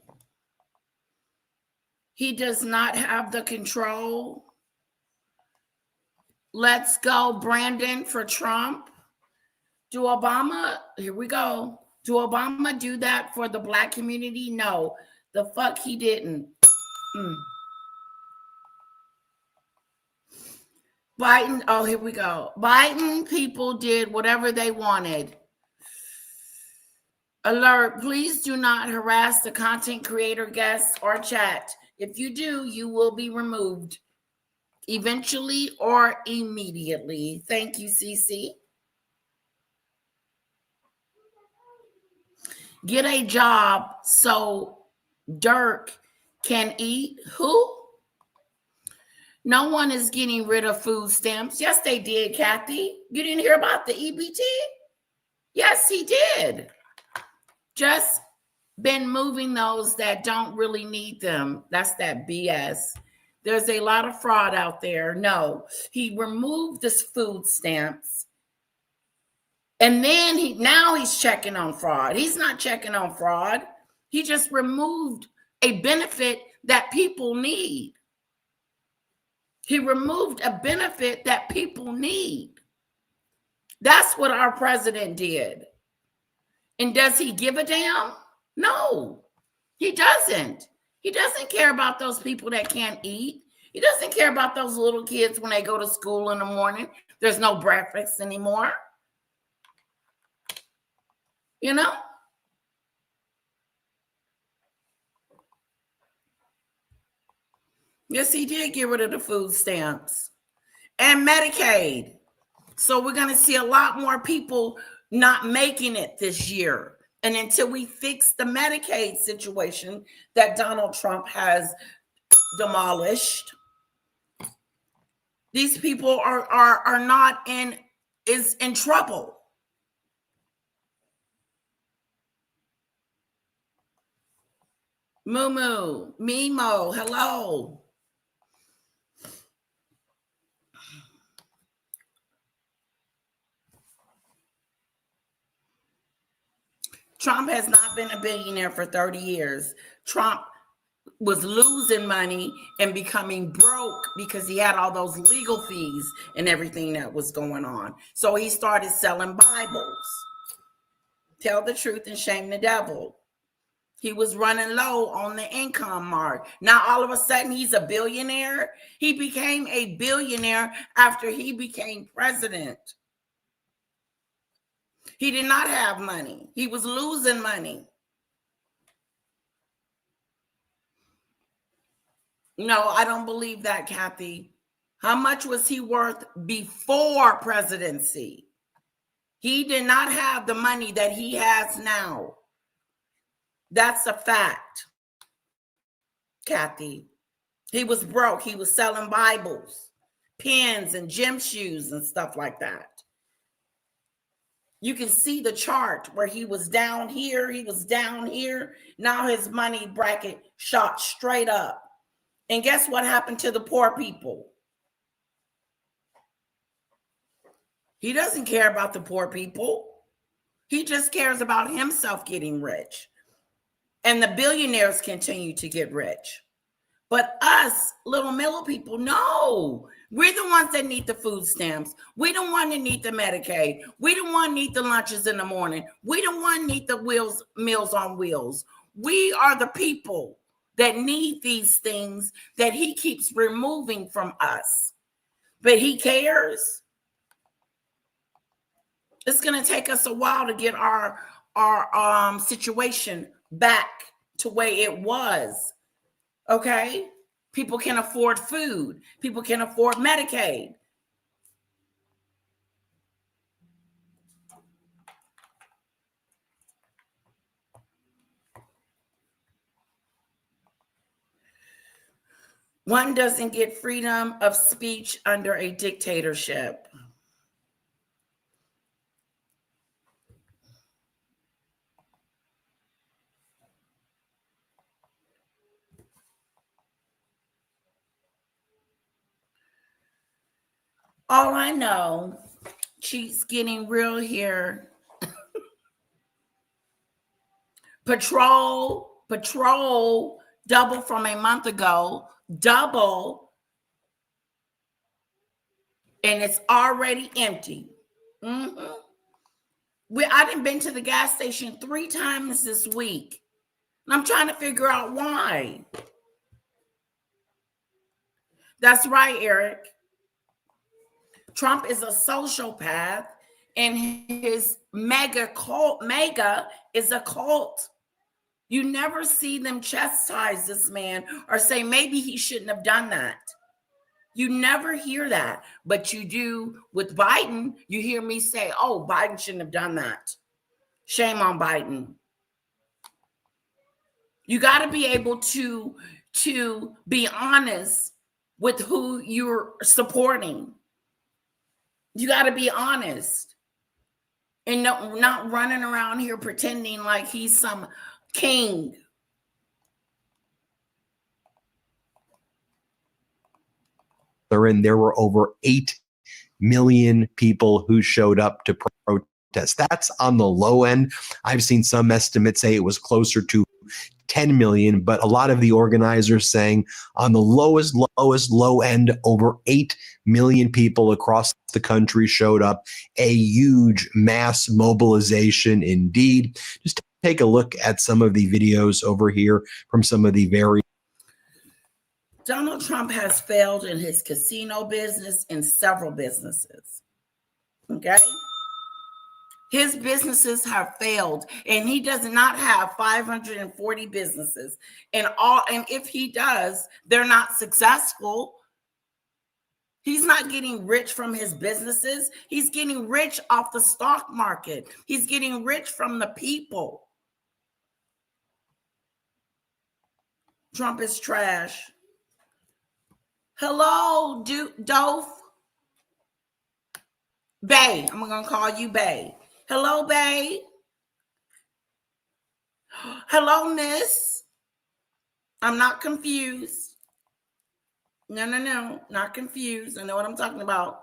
He does not have the control. Let's go, Brandon, for Trump. Do Obama, here we go. Do Obama do that for the Black community? No, the fuck he didn't. Biden, oh, here we go. Biden people did whatever they wanted. Alert, please do not harass the content creator, guests, or chat. If you do, you will be removed eventually or immediately. Thank you, CC. Get a job so Dirk can eat. Who? No one is getting rid of food stamps. Yes, they did, Kathy. You didn't hear about the EBT? Yes, he did. Just been moving those that don't really need them. That's that BS. There's a lot of fraud out there. No, he removed this food stamps. And then now he's checking on fraud. He's not checking on fraud. He just removed a benefit that people need. He removed a benefit that people need. That's what our president did. And does he give a damn? No, he doesn't. He doesn't care about those people that can't eat. He doesn't care about those little kids when they go to school in the morning. There's no breakfast anymore. You know? Yes, he did get rid of the food stamps and Medicaid. So we're going to see a lot more people not making it this year. And until we fix the Medicaid situation that Donald Trump has demolished. These people are not in trouble. Moo, Mimo, hello. Trump has not been a billionaire for 30 years. Trump was losing money and becoming broke because he had all those legal fees and everything that was going on. So he started selling Bibles. Tell the truth and shame the devil. He was running low on the income mark. Now, all of a sudden, he's a billionaire. He became a billionaire after he became president. He did not have money. He was losing money. No, I don't believe that, Kathy. How much was he worth before presidency? He did not have the money that he has now. That's a fact, Kathy. He was broke. He was selling Bibles, pens, and gym shoes and stuff like that. You can see the chart where he was down here. He was down here. Now his money bracket shot straight up. And guess what happened to the poor people? He doesn't care about the poor people. He just cares about himself getting rich. And the billionaires continue to get rich. But us little middle people, no. We're the ones that need the food stamps. We don't want to need the Medicaid. We don't want to need the lunches in the morning. We don't want to need the Meals on Wheels. We are the people that need these things that he keeps removing from us. But he cares. It's going to take us a while to get our situation back to where it was. Okay? People can afford food. People can afford Medicaid. One doesn't get freedom of speech under a dictatorship. All I know, she's getting real here. Patrol, double from a month ago, double, and it's already empty. I done been to the gas station 3 times this week, and I'm trying to figure out why. That's right, Eric. Trump is a sociopath, and his mega is a cult. You never see them chastise this man or say maybe he shouldn't have done that. You never hear that, but you do with Biden. You hear me say, oh, Biden shouldn't have done that. Shame on Biden. You got to be able to be honest with who you're supporting. You got to be honest and not running around here pretending like he's some king. There were over 8 million people who showed up to protest. That's on the low end. I've seen some estimates say it was closer to 10 million, but a lot of the organizers saying on the lowest low end, over 8 million people across the country showed up. A huge mass mobilization indeed. Just take a look at some of the videos over here from some of the very. Donald Trump has failed in his casino business and several businesses. Okay? His businesses have failed, and he does not have 540 businesses. And if he does, they're not successful. He's not getting rich from his businesses. He's getting rich off the stock market. He's getting rich from the people. Trump is trash. Hello, Dove. Bay. I'm going to call you Bay. Hello, Bay. Hello, Miss. I'm not confused. No. Not confused. I know what I'm talking about.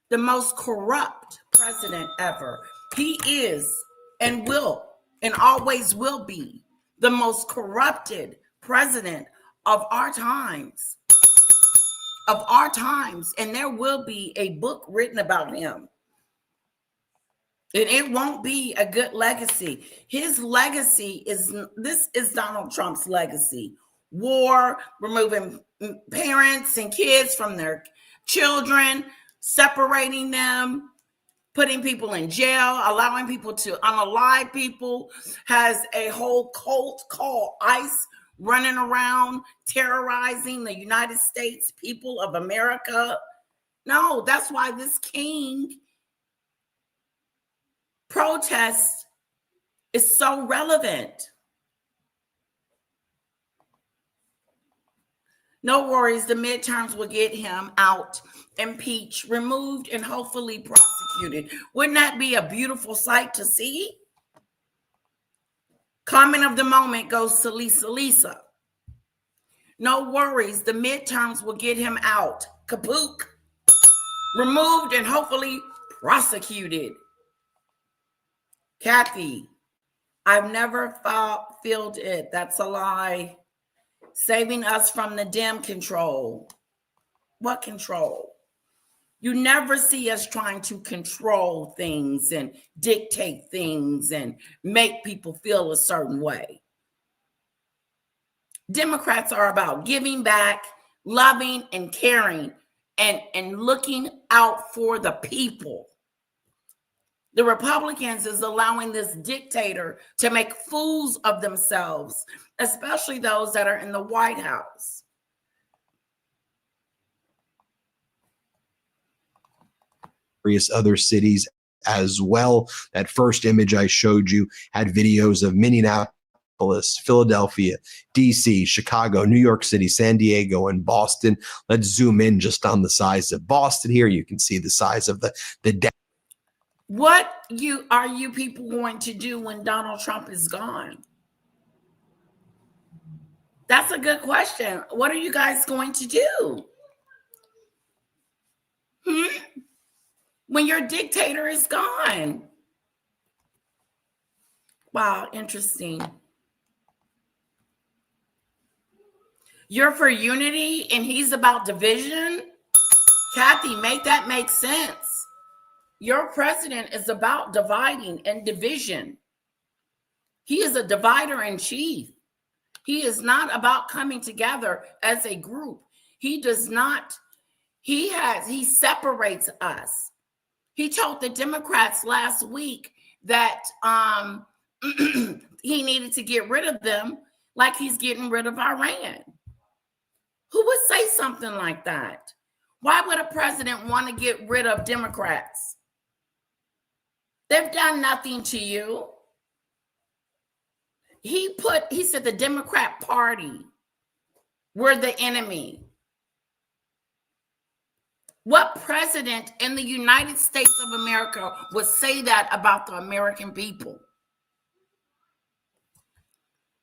The most corrupt president ever. He is and will and always will be the most corrupted president of our times. Of our times. And there will be a book written about him. And it won't be a good legacy. His legacy is Donald Trump's legacy. War, removing parents and kids from their children, separating them, putting people in jail, allowing people to unalive people, has a whole cult called ICE running around terrorizing the United States people of America. No, that's why this king protest is so relevant. No worries, the midterms will get him out, impeached, removed, and hopefully prosecuted. Wouldn't that be a beautiful sight to see? Comment of the moment goes to Lisa. No worries, the midterms will get him out, kaput, removed, and hopefully prosecuted. Kathy, I've never felt it. That's a lie. Saving us from the dim control. What control? You never see us trying to control things and dictate things and make people feel a certain way. Democrats are about giving back, loving, and caring, and looking out for the people. The Republicans is allowing this dictator to make fools of themselves, especially those that are in the White House. Various other cities as well. That first image I showed you had videos of Minneapolis, Philadelphia, DC, Chicago, New York City, San Diego, and Boston. Let's zoom in just on the size of Boston here. You can see the size of the What are you people going to do when Donald Trump is gone? That's a good question. What are you guys going to do? When your dictator is gone? Wow, interesting. You're for unity and he's about division? Kathy, make that make sense. Your president is about dividing and division. He is a divider in chief. He is not about coming together as a group. He does not, he separates us. He told the Democrats last week that he needed to get rid of them like he's getting rid of Iran. Who would say something like that? Why would a president want to get rid of Democrats? They've done nothing to you. He said the Democrat Party were the enemy. What president in the United States of America would say that about the American people?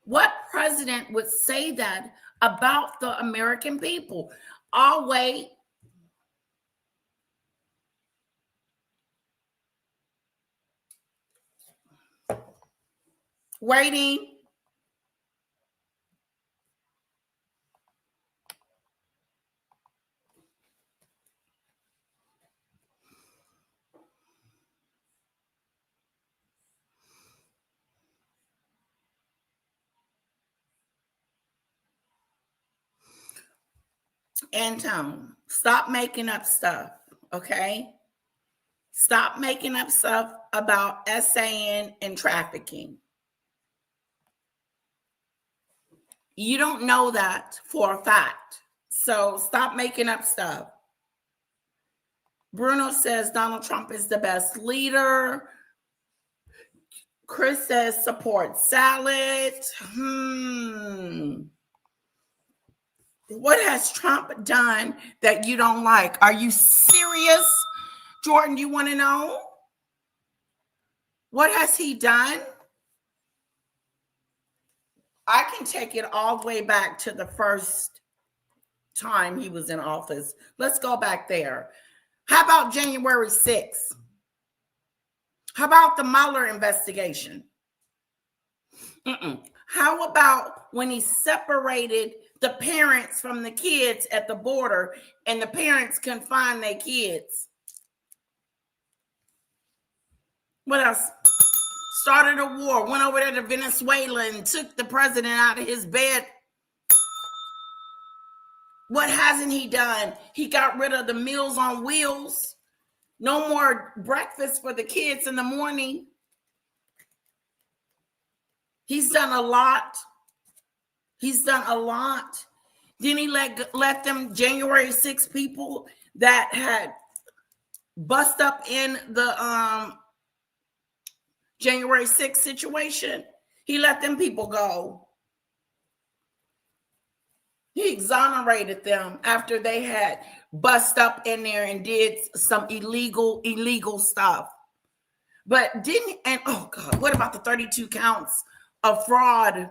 What president would say that about the American people? I'll wait. Waiting. Antone, stop making up stuff, okay? Stop making up stuff about SAN and trafficking. You don't know that for a fact. So stop making up stuff. Bruno says Donald Trump is the best leader. Chris says support salad. What has Trump done that you don't like? Are you serious? Jordan, you want to know? What has he done? I can take it all the way back to the first time he was in office. Let's go back there. How about January 6th? How about the Mueller investigation? How about when he separated the parents from the kids at the border and the parents couldn't find their kids? What else? Started a war, went over there to Venezuela and took the president out of his bed. What hasn't he done? He got rid of the Meals on Wheels. No more breakfast for the kids in the morning. He's done a lot. He's done a lot. Then he let them January 6 people that had bust up in the January 6th situation. He let them people go. He exonerated them after they had bust up in there and did some illegal stuff. But oh God, what about the 32 counts of fraud?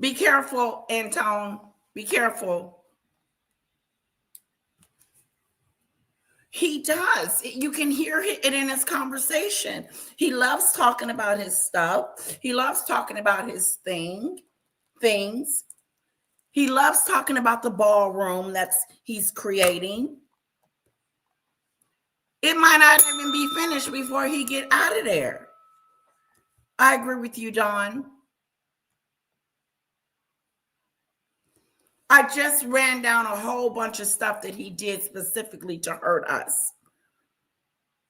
Be careful, Antone. Be careful. He does. You can hear it in his conversation. He loves talking about his stuff. He loves talking about his things. He loves talking about the ballroom he's creating. It might not even be finished before he get out of there. I agree with you, Don. I just ran down a whole bunch of stuff that he did specifically to hurt us.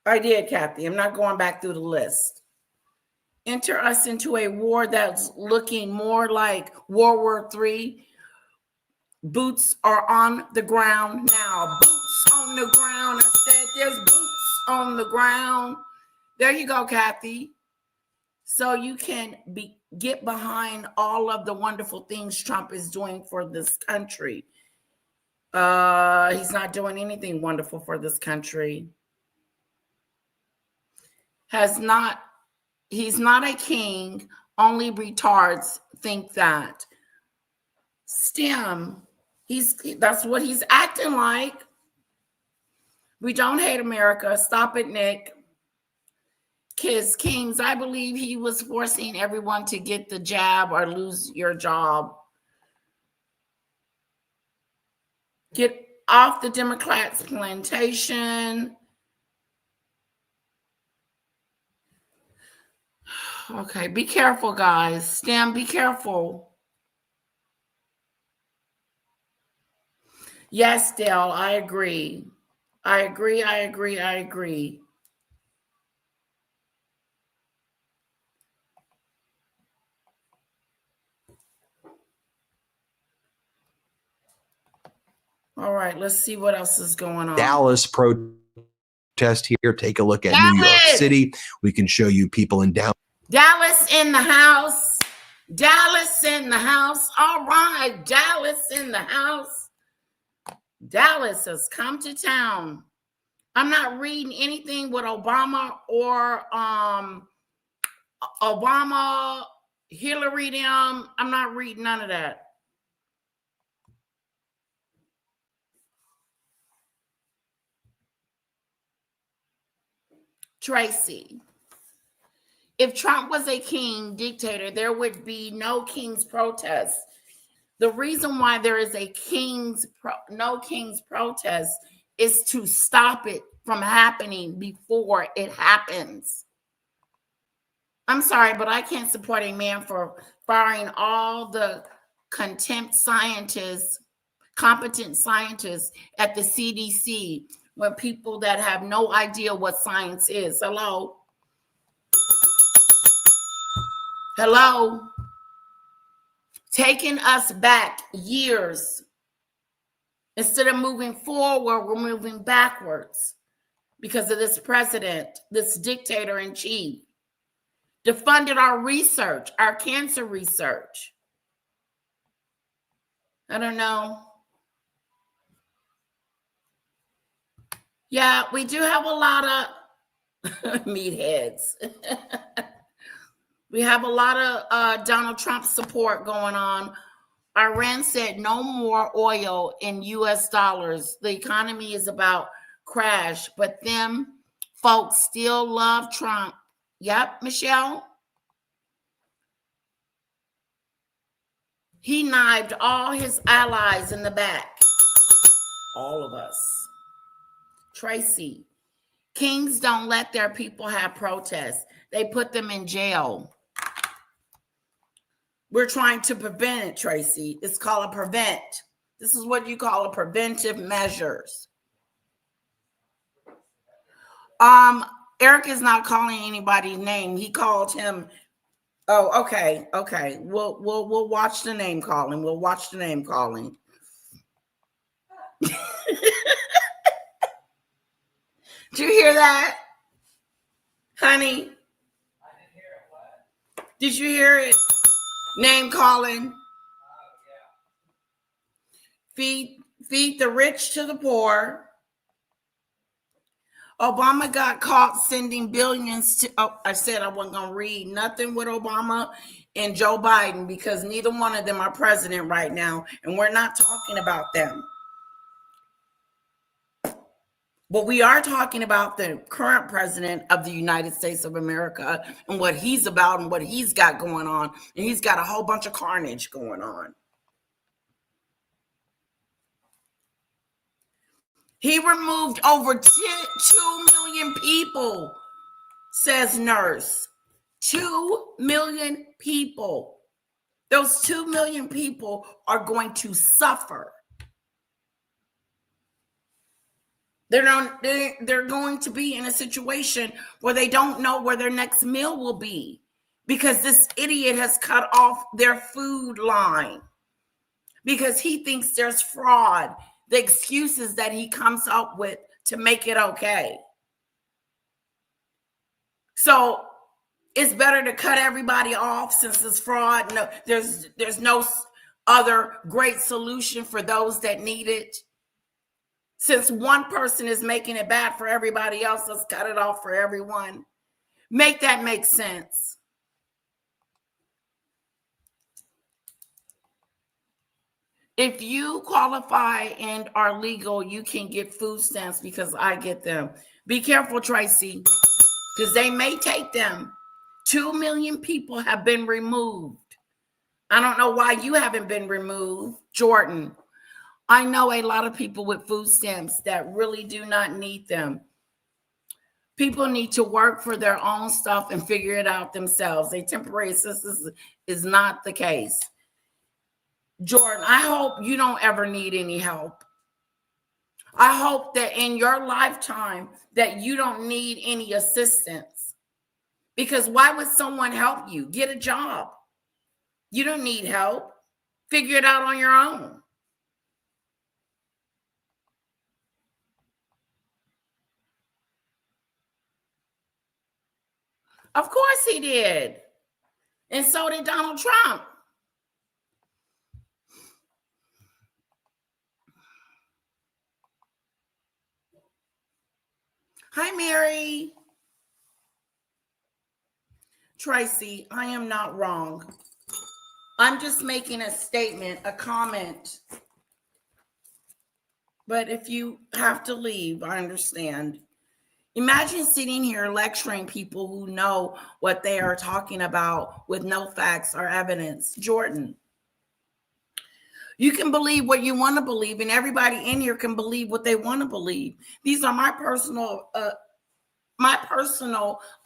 I did, Kathy. I'm not going back through the list. Enter us into a war that's looking more like World War III. Boots are on the ground now. Boots on the ground. I said there's boots on the ground. There you go, Kathy. So you can get behind all of the wonderful things Trump is doing for this country. He's not doing anything wonderful for this country. He's not a king. Only retards think that. STEM, that's what he's acting like. We don't hate America. Stop it, Nick. Kids, Kings, I believe he was forcing everyone to get the jab or lose your job. Get off the Democrats' plantation. Okay, be careful, guys. STEM, be careful. Yes, Dale, I agree. I agree. All right, let's see what else is going on. Dallas protest here. Take a look at New York City. We can show you people in down. Dallas in the house. Dallas in the house. All right, Dallas in the house. Dallas has come to town. I'm not reading anything with Obama or Hillary them. I'm not reading none of that. Tracy, if Trump was a king dictator, there would be no king's protest. The reason why there is a no king's protest is to stop it from happening before it happens. I'm sorry, but I can't support a man for firing all the competent scientists at the CDC when people that have no idea what science is. Hello. Taking us back years Instead of moving forward, we're moving backwards because of this president, this dictator in chief, defunded our research, our cancer research. I don't know. Yeah, we do have a lot of meatheads. We have a lot of Donald Trump support going on. Iran said no more oil in US dollars. The economy is about crash, but them folks still love Trump. Yep, Michelle. He knifed all his allies in the back. All of us. Tracy, kings don't let their people have protests. They put them in jail. We're trying to prevent it, Tracy. It's called a prevent. This is what you call a preventive measures. Eric is not calling anybody's name. He called him. Oh, okay. Okay. We'll watch the name calling. We'll watch the name calling. Did you hear that? Honey? I didn't hear it. What? Did you hear it? Name calling. Feed the rich to the poor. Obama got caught sending billions to, I said I wasn't going to read nothing with Obama and Joe Biden because neither one of them are president right now, and we're not talking about them. But we are talking about the current president of the United States of America and what he's about and what he's got going on. And he's got a whole bunch of carnage going on. He removed over 2 million people, says nurse. 2 million people. Those 2 million people are going to suffer. They're going to be in a situation where they don't know where their next meal will be because this idiot has cut off their food line because he thinks there's fraud, the excuses that he comes up with to make it okay. So it's better to cut everybody off since it's fraud. No, there's no other great solution for those that need it. Since one person is making it bad for everybody else, let's cut it off for everyone. Make that make sense. If you qualify and are legal, you can get food stamps because I get them. Be careful, Tracy, because they may take them. 2 million people have been removed. I don't know why you haven't been removed, Jordan. I know a lot of people with food stamps that really do not need them. People need to work for their own stuff and figure it out themselves. A temporary assistance is not the case. Jordan, I hope you don't ever need any help. I hope that in your lifetime that you don't need any assistance. Because why would someone help you? Get a job. You don't need help. Figure it out on your own. Of course he did. And so did Donald Trump. Hi, Mary. Tracy, I am not wrong. I'm just making a statement, a comment. But if you have to leave, I understand. Imagine sitting here lecturing people who know what they are talking about with no facts or evidence. Jordan, you can believe what you want to believe, and everybody in here can believe what they want to believe. These are my personal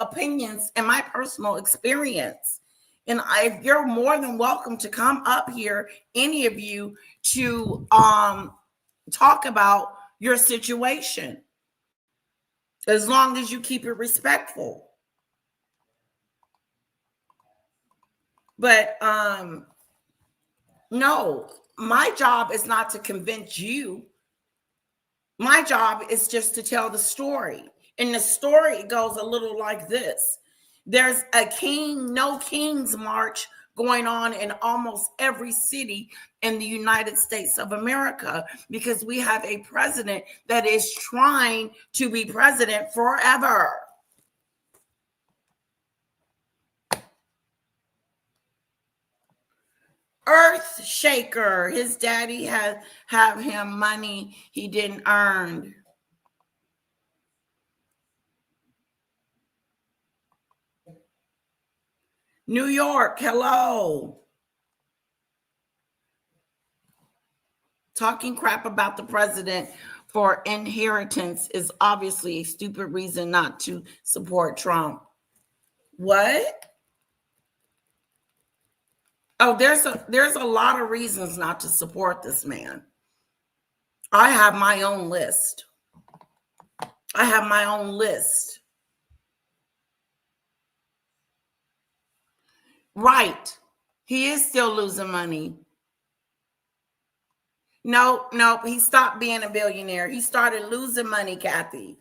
opinions and my personal experience. And you're more than welcome to come up here, any of you, to talk about your situation, as long as you keep it respectful. But no, my job is not to convince you My job is just to tell the story. And the story goes a little like this. There's a no king's march going on in almost every city in the United States of America because we have a president that is trying to be president forever. Earth shaker. His daddy have him money he didn't earn. New York, hello. Talking crap about the president for inheritance is obviously a stupid reason not to support Trump. What? Oh, there's a lot of reasons not to support this man. I have my own list. I have my own list. Right. He is still losing money. No, he stopped being a billionaire. He started losing money, Kathy.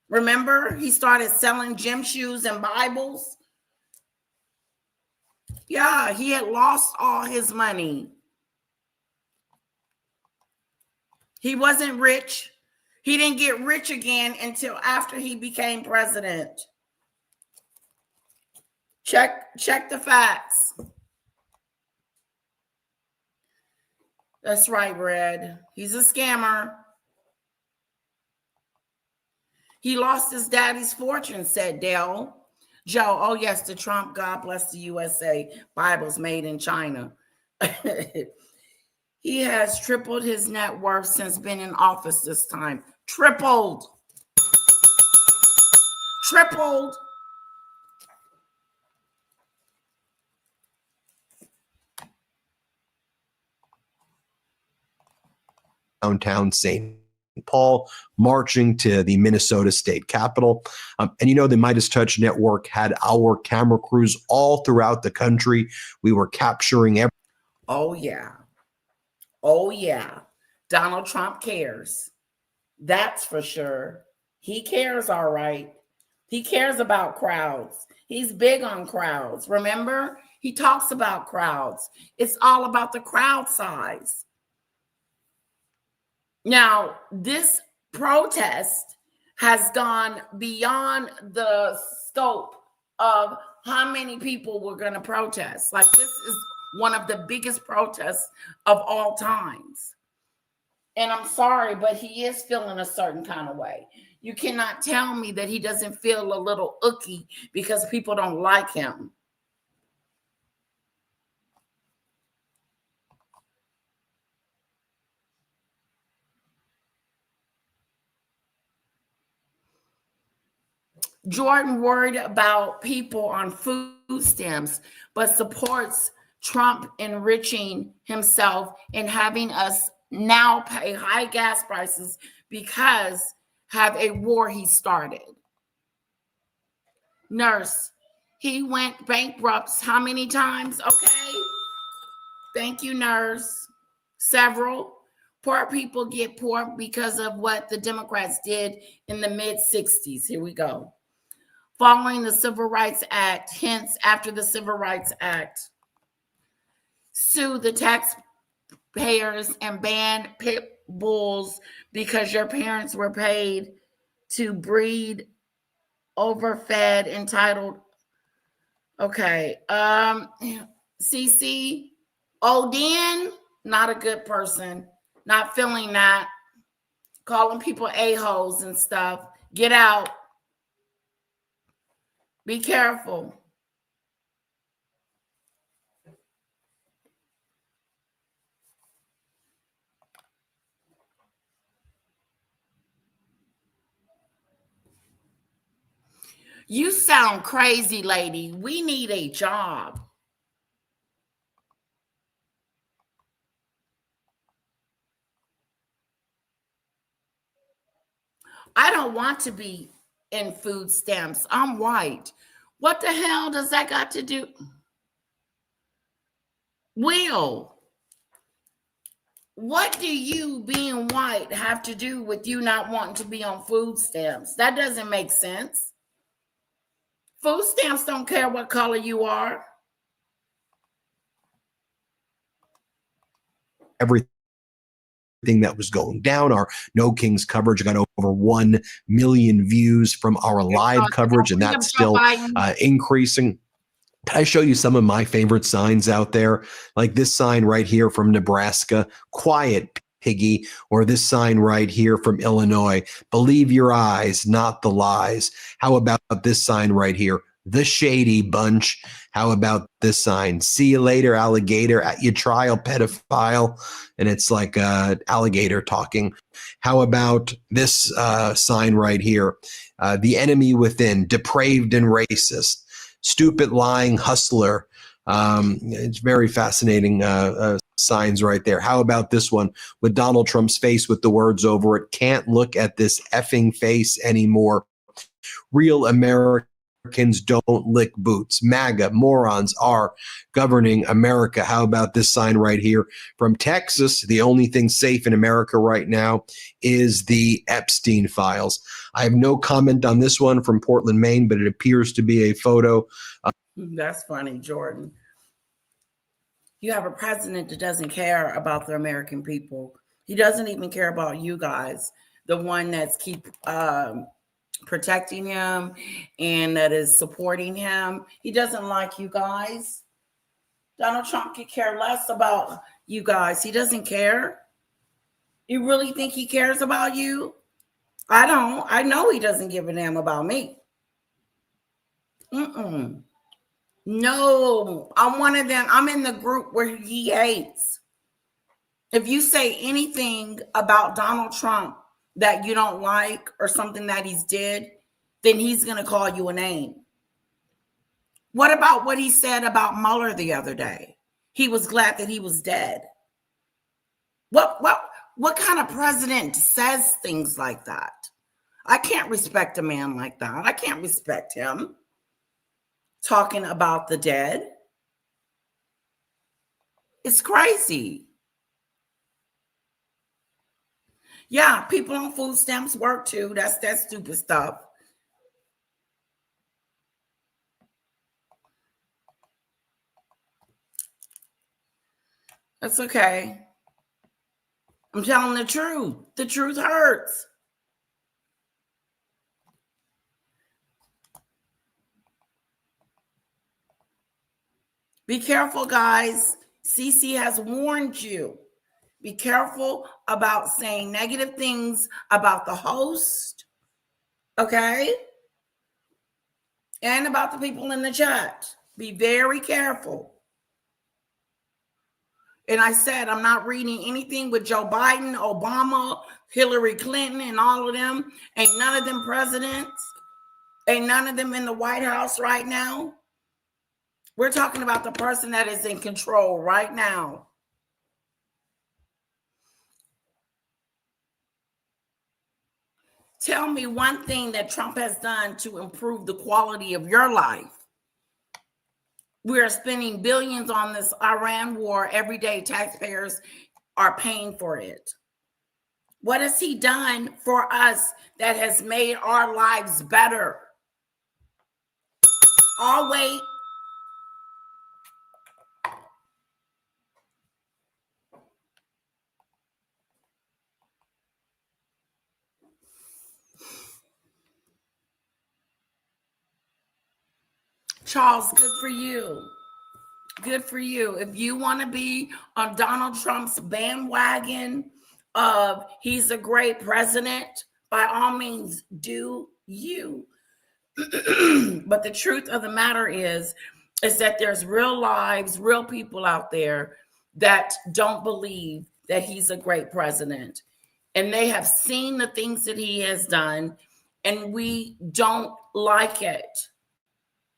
Remember, he started selling gym shoes and Bibles. Yeah, he had lost all his money. He wasn't rich. He didn't get rich again until after he became president. Check the facts. That's right, Red. He's a scammer. He lost his daddy's fortune, said Dale. Joe, oh yes, the Trump, God bless the USA, Bibles made in China. He has tripled his net worth since being in office this time. Tripled. Downtown St. Paul, marching to the Minnesota State Capitol. And you know, the Midas Touch Network had our camera crews all throughout the country. We were capturing every. Oh, yeah. Donald Trump cares. That's for sure. He cares, all right. He cares about crowds. He's big on crowds. Remember? He talks about crowds. It's all about the crowd size. Now, this protest has gone beyond the scope of how many people were going to protest. Like, this is one of the biggest protests of all times. And I'm sorry, but he is feeling a certain kind of way. You cannot tell me that he doesn't feel a little icky because people don't like him. Jordan worried about people on food stamps, but supports Trump enriching himself and having us now pay high gas prices because have a war he started. Nurse, he went bankrupt how many times? Okay. Thank you, nurse. Several. Poor people get poor because of what the Democrats did in the mid-60s. Here we go. Following the Civil Rights Act, hence after the Civil Rights Act, sue the taxpayers and ban pit bulls because your parents were paid to breed overfed, entitled. Okay. CC Odin, not a good person. Not feeling that. Calling people a-holes and stuff. Get out. Be careful. You sound crazy, lady. We need a job. I don't want to be in food stamps. I'm white. What the hell does that got to do? Will. What do you being white have to do with you not wanting to be on food stamps? That doesn't make sense. Food stamps don't care what color you are. Everything that was going down. Our No Kings coverage got over 1 million views from our live coverage, and that's still increasing. Can I show you some of my favorite signs out there? Like this sign right here from Nebraska, Quiet Piggy, or this sign right here from Illinois, Believe Your Eyes, Not the Lies. How about this sign right here? The Shady Bunch. How about this sign? See you later, alligator, at your trial, pedophile. And it's like alligator talking. How about this sign right here? The enemy within, depraved and racist. Stupid, lying hustler. It's very fascinating signs right there. How about this one with Donald Trump's face with the words over it? Can't look at this effing face anymore. Real Americans don't lick boots. MAGA morons are governing America. How about this sign right here from Texas? The only thing safe in America right now is the Epstein files. I have no comment on this one from Portland, Maine, but it appears to be a photo. That's funny, Jordan. You have a president that doesn't care about the American people. He doesn't even care about you guys, the one that's keep protecting him and that is supporting him. He doesn't like you guys. Donald Trump could care less about you guys. He doesn't care. You really think he cares about you? I don't. I know he doesn't give a damn about me. No, I'm one of them. I'm in the group where he hates. If you say anything about Donald Trump that you don't like or something that he's did, then he's going to call you a name. What about what he said about Mueller the other day? He was glad that he was dead. What kind of president says things like that? I can't respect a man like that. I can't respect him talking about the dead. It's crazy. Yeah, people on food stamps work too. That's that stupid stuff. That's okay. I'm telling the truth. The truth hurts. Be careful, guys. CC has warned you. Be careful about saying negative things about the host, okay? And about the people in the chat. Be very careful. And I said, I'm not reading anything with Joe Biden, Obama, Hillary Clinton, and all of them. Ain't none of them presidents. Ain't none of them in the White House right now. We're talking about the person that is in control right now. Tell me one thing that Trump has done to improve the quality of your life. We're spending billions on this Iran war every day. Taxpayers are paying for it. What has he done for us that has made our lives better? I'll wait. Charles, good for you. Good for you. If you want to be on Donald Trump's bandwagon of he's a great president, by all means, do you. But the truth of the matter is that there's real lives, real people out there that don't believe that he's a great president. And they have seen the things that he has done, and we don't like it.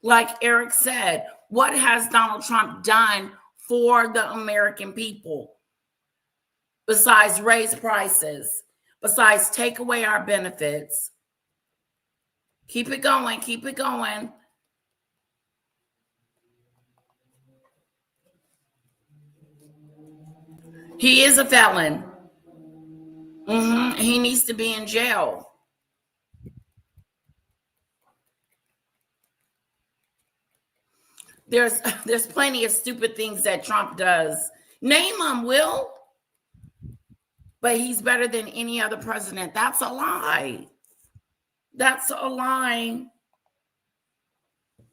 Like Eric said, what has Donald Trump done for the American people besides raise prices, besides take away our benefits? Keep it going. Keep it going. He is a felon. He needs to be in jail. There's plenty of stupid things that Trump does. Name them, Will. But he's better than any other president. That's a lie. That's a lie.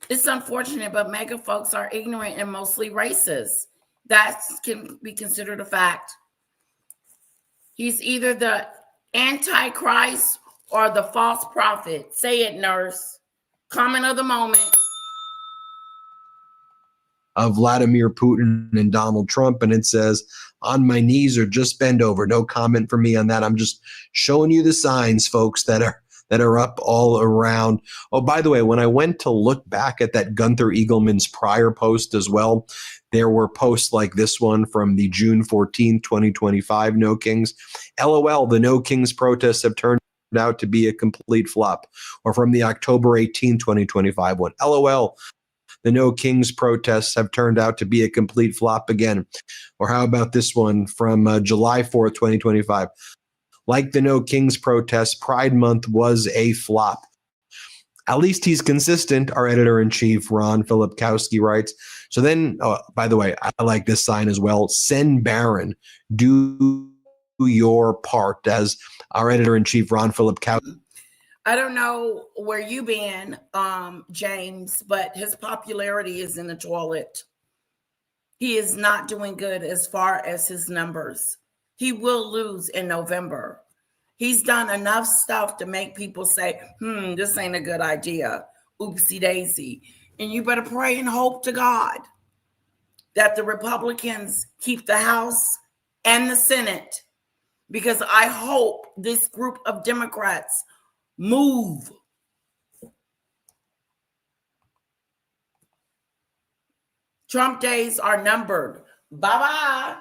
It's unfortunate, but MAGA folks are ignorant and mostly racist. That can be considered a fact. He's either the Antichrist or the false prophet. Say it, nurse. Comment of the moment. Of Vladimir Putin and Donald Trump, and it says, on my knees or just bend over. No comment from me on that. I'm just showing you the signs, folks, that are up all around. Oh, by the way, when I went to look back at that Gunther Eagleman's prior post as well, there were posts like this one from the June 14, 2025 No Kings. LOL, the No Kings protests have turned out to be a complete flop. Or from the October 18, 2025 one. LOL, the No Kings protests have turned out to be a complete flop again. Or how about this one from July 4th, 2025? Like the No Kings protests, Pride Month was a flop. At least he's consistent, our editor-in-chief, Ron Filipkowski, writes. So then, by the way, I like this sign as well. Send Barron, do your part, as our editor-in-chief, Ron Filipkowski. I don't know where you been, James, but his popularity is in the toilet. He is not doing good as far as his numbers. He will lose in November. He's done enough stuff to make people say, this ain't a good idea. Oopsie daisy. And you better pray and hope to God that the Republicans keep the House and the Senate, because I hope this group of Democrats move. Trump days are numbered. Bye-bye.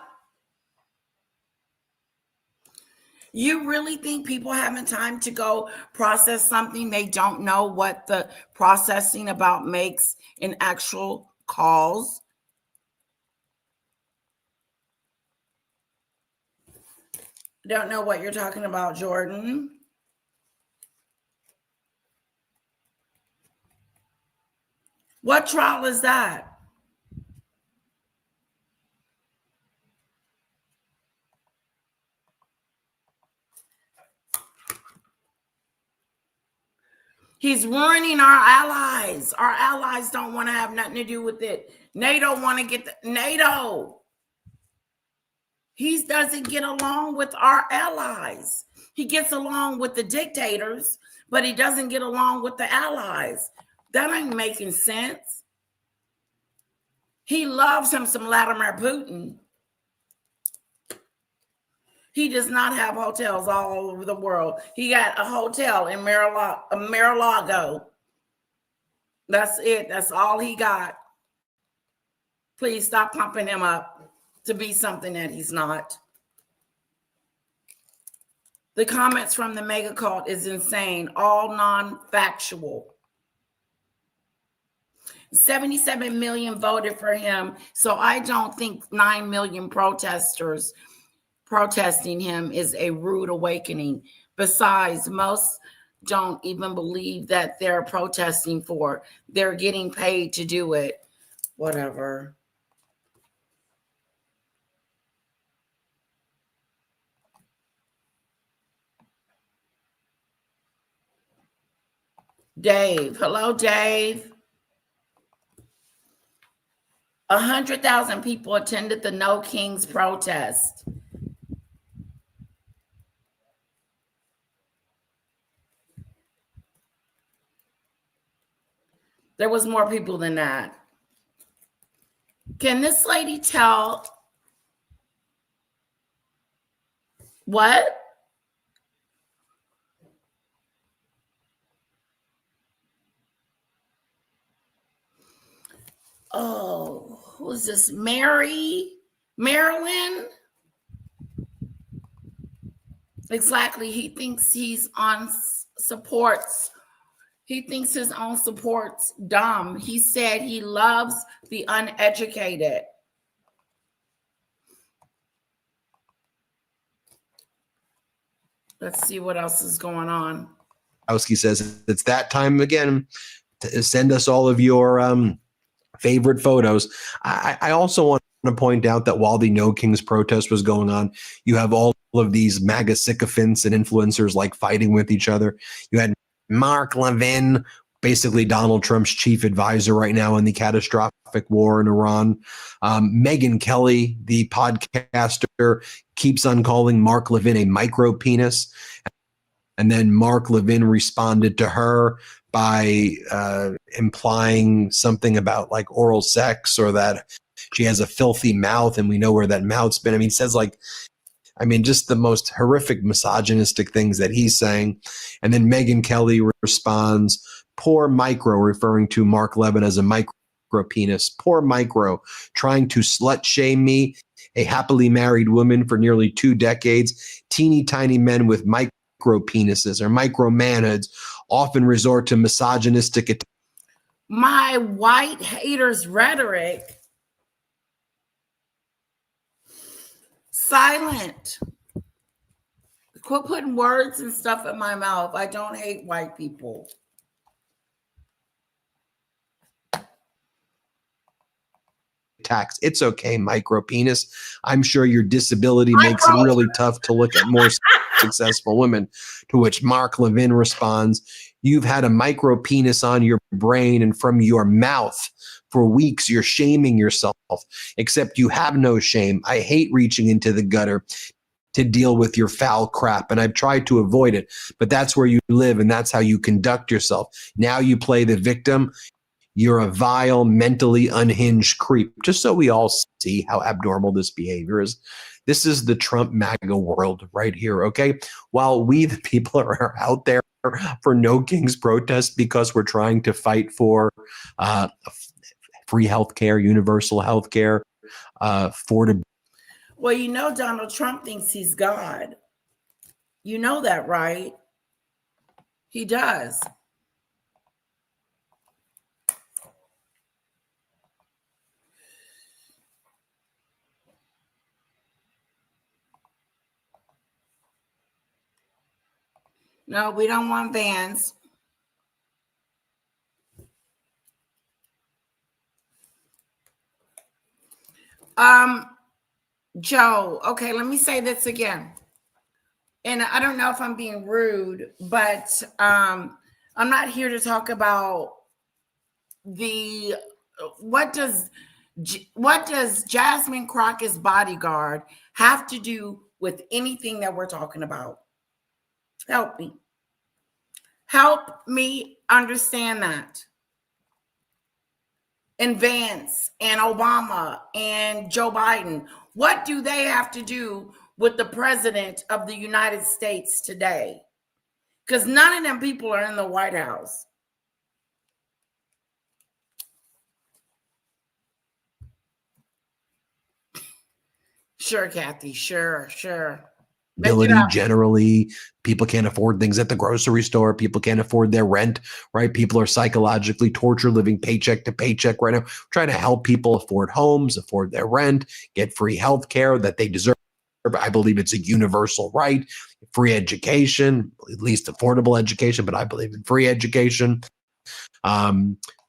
You really think people having time to go process something they don't know what the processing about makes in actual calls? Don't know what you're talking about, Jordan. What trial is that? He's ruining our allies. Our allies don't want to have nothing to do with it. NATO want to get NATO. He doesn't get along with our allies. He gets along with the dictators, but he doesn't get along with the allies. That ain't making sense. He loves him some Vladimir Putin. He does not have hotels all over the world. He got a hotel in Mar-a-Lago. That's it. That's all he got. Please stop pumping him up to be something that he's not. The comments from the mega cult is insane, all non-factual. 77 million voted for him, so I don't think 9 million protesters protesting him is a rude awakening. Besides, most don't even believe that they're protesting for. They're getting paid to do it. Whatever. Dave. Hello, Dave. 100,000 people attended the No Kings protest. There was more people than that. Can this lady tell what? Oh, who's this? Marilyn? Exactly. He thinks he's on supports. He thinks his own support's dumb. He said he loves the uneducated. Let's see what else is going on. Kowski says it's that time again. Send us all of your favorite photos. I also want to point out that while the No Kings protest was going on, you have all of these MAGA sycophants and influencers like fighting with each other. You had Mark Levin, basically Donald Trump's chief advisor right now in the catastrophic war in Iran. Megyn Kelly, the podcaster, keeps on calling Mark Levin a micro penis. And then Mark Levin responded to her by implying something about like oral sex, or that she has a filthy mouth and we know where that mouth's been. I mean, he says just the most horrific misogynistic things that he's saying. And then Megyn Kelly responds, poor micro, referring to Mark Levin as a micro penis. Poor micro, trying to slut shame me, a happily married woman for nearly 2 decades. Teeny tiny men with micro penises or micro manhoods often resort to misogynistic. My white haters rhetoric. Silent. Quit putting words and stuff in my mouth. I don't hate white people. Tax. It's okay, micro penis. I'm sure your disability makes it really tough to look at more successful women. To which Mark Levin responds, you've had a micro penis on your brain and from your mouth for weeks. You're shaming yourself, except you have no shame. I hate reaching into the gutter to deal with your foul crap, and I've tried to avoid it, but that's where you live and that's how you conduct yourself. Now you play the victim. You're a vile, mentally unhinged creep. Just so we all see how abnormal this behavior is. This is the Trump MAGA world right here, okay? While we, the people, are out there for No Kings protest because we're trying to fight for free healthcare, universal healthcare, affordability. Well, you know Donald Trump thinks he's God. You know that, right? He does. No, we don't want vans. Joe, okay, let me say this again. And I don't know if I'm being rude, but I'm not here to talk about what does Jasmine Crockett's bodyguard have to do with anything that we're talking about? Help me. Help me understand that. And Vance and Obama and Joe Biden, what do they have to do with the president of the United States today? Because none of them people are in the White House. Sure, Kathy. Sure. Generally, people can't afford things at the grocery store. People can't afford their rent, right? People are psychologically tortured, living paycheck to paycheck right now. We're trying to help people afford homes, afford their rent, get free health care that they deserve. I believe it's a universal right. Free education, at least affordable education, but I believe in free education.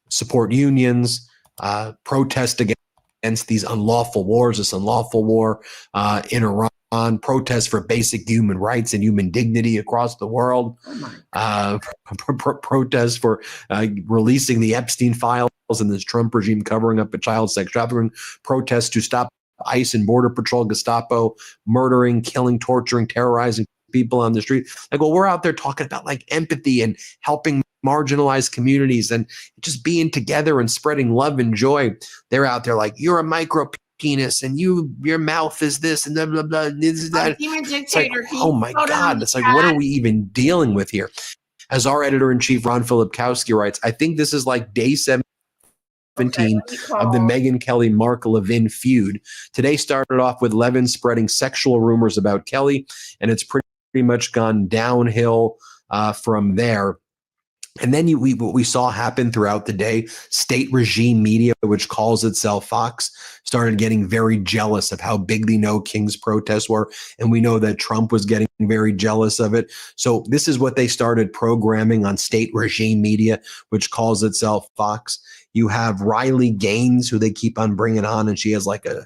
Support unions, protest against these unlawful wars, this unlawful war in Iran. Protests for basic human rights and human dignity across the world, protests for releasing the Epstein files and this Trump regime covering up a child sex trafficking, protests to stop ICE and Border Patrol, Gestapo murdering, killing, torturing, terrorizing people on the street. Like, well, we're out there talking about like empathy and helping marginalized communities and just being together and spreading love and joy. They're out there like, you're a micro penis and your mouth is this and blah blah blah. This is that. It's like, oh my God! It's like, what are we even dealing with here? As our editor-in-chief Ron Filipkowski writes, I think this is like day 17 of the Megyn Kelly Mark Levin feud. Today started off with Levin spreading sexual rumors about Kelly, and it's pretty much gone downhill from there. And then what we saw happen throughout the day, state regime media, which calls itself Fox, started getting very jealous of how big the No Kings protests were. And we know that Trump was getting very jealous of it. So this is what they started programming on state regime media, which calls itself Fox. You have Riley Gaines, who they keep on bringing on, and she has like a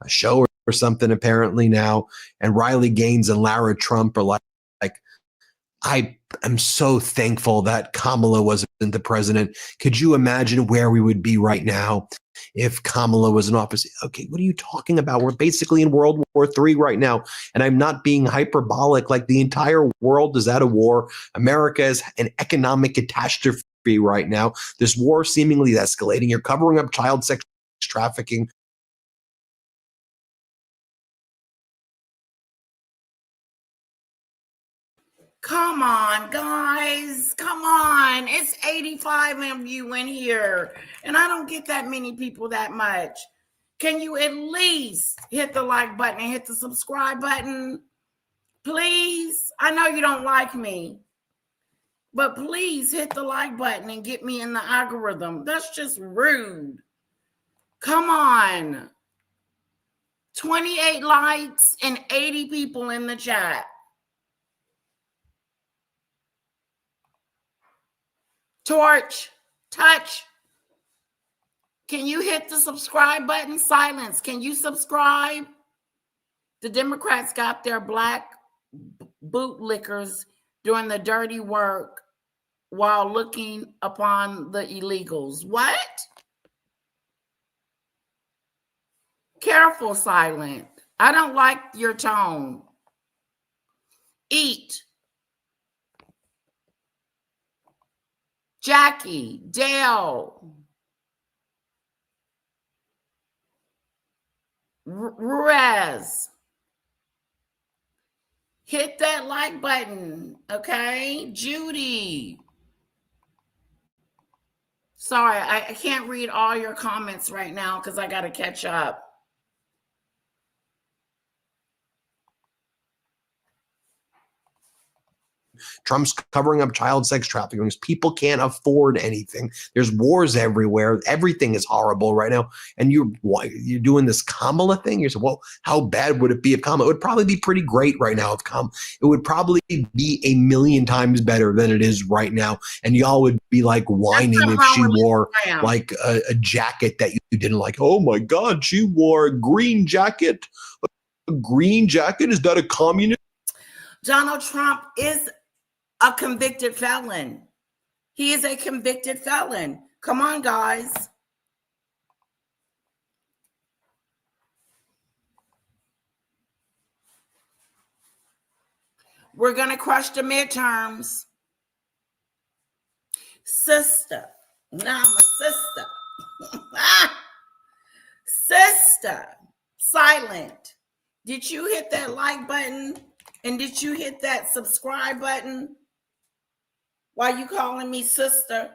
show or something apparently now. And Riley Gaines and Lara Trump are like I am so thankful that Kamala wasn't the president. Could you imagine where we would be right now if Kamala was in office? Okay, what are you talking about? We're basically in World War III right now. And I'm not being hyperbolic. Like, the entire world is at a war. America is an economic catastrophe right now. This war seemingly escalating. You're covering up child sex trafficking. Come on, guys. Come on. It's 85 of you in here, and I don't get that many people that much. Can you at least hit the like button and hit the subscribe button? Please. I know you don't like me, but please hit the like button and get me in the algorithm. That's just rude. Come on. 28 likes and 80 people in the chat. Torch, touch. Can you hit the subscribe button? Silence. Can you subscribe? The Democrats got their black bootlickers doing the dirty work while looking upon the illegals. What? Careful, Silent. I don't like your tone. Eat. Jackie, Dale, Ruiz, hit that like button, okay? Judy. Sorry, I can't read all your comments right now because I got to catch up. Trump's covering up child sex trafficking. People can't afford anything. There's wars everywhere. Everything is horrible right now. And you're doing this Kamala thing? You're saying, well, how bad would it be if Kamala? It would probably be pretty great right now if Kamala. It would probably be a million times better than it is right now. And y'all would be like whining if she wore like a jacket that you didn't like. Oh my God, she wore a green jacket. A green jacket? Is that a communist? Donald Trump is a convicted felon. He is a convicted felon. Come on, guys. We're going to crush the midterms. Sister. Now I'm a sister. Sister. Silent. Did you hit that like button? And did you hit that subscribe button? Why you calling me sister?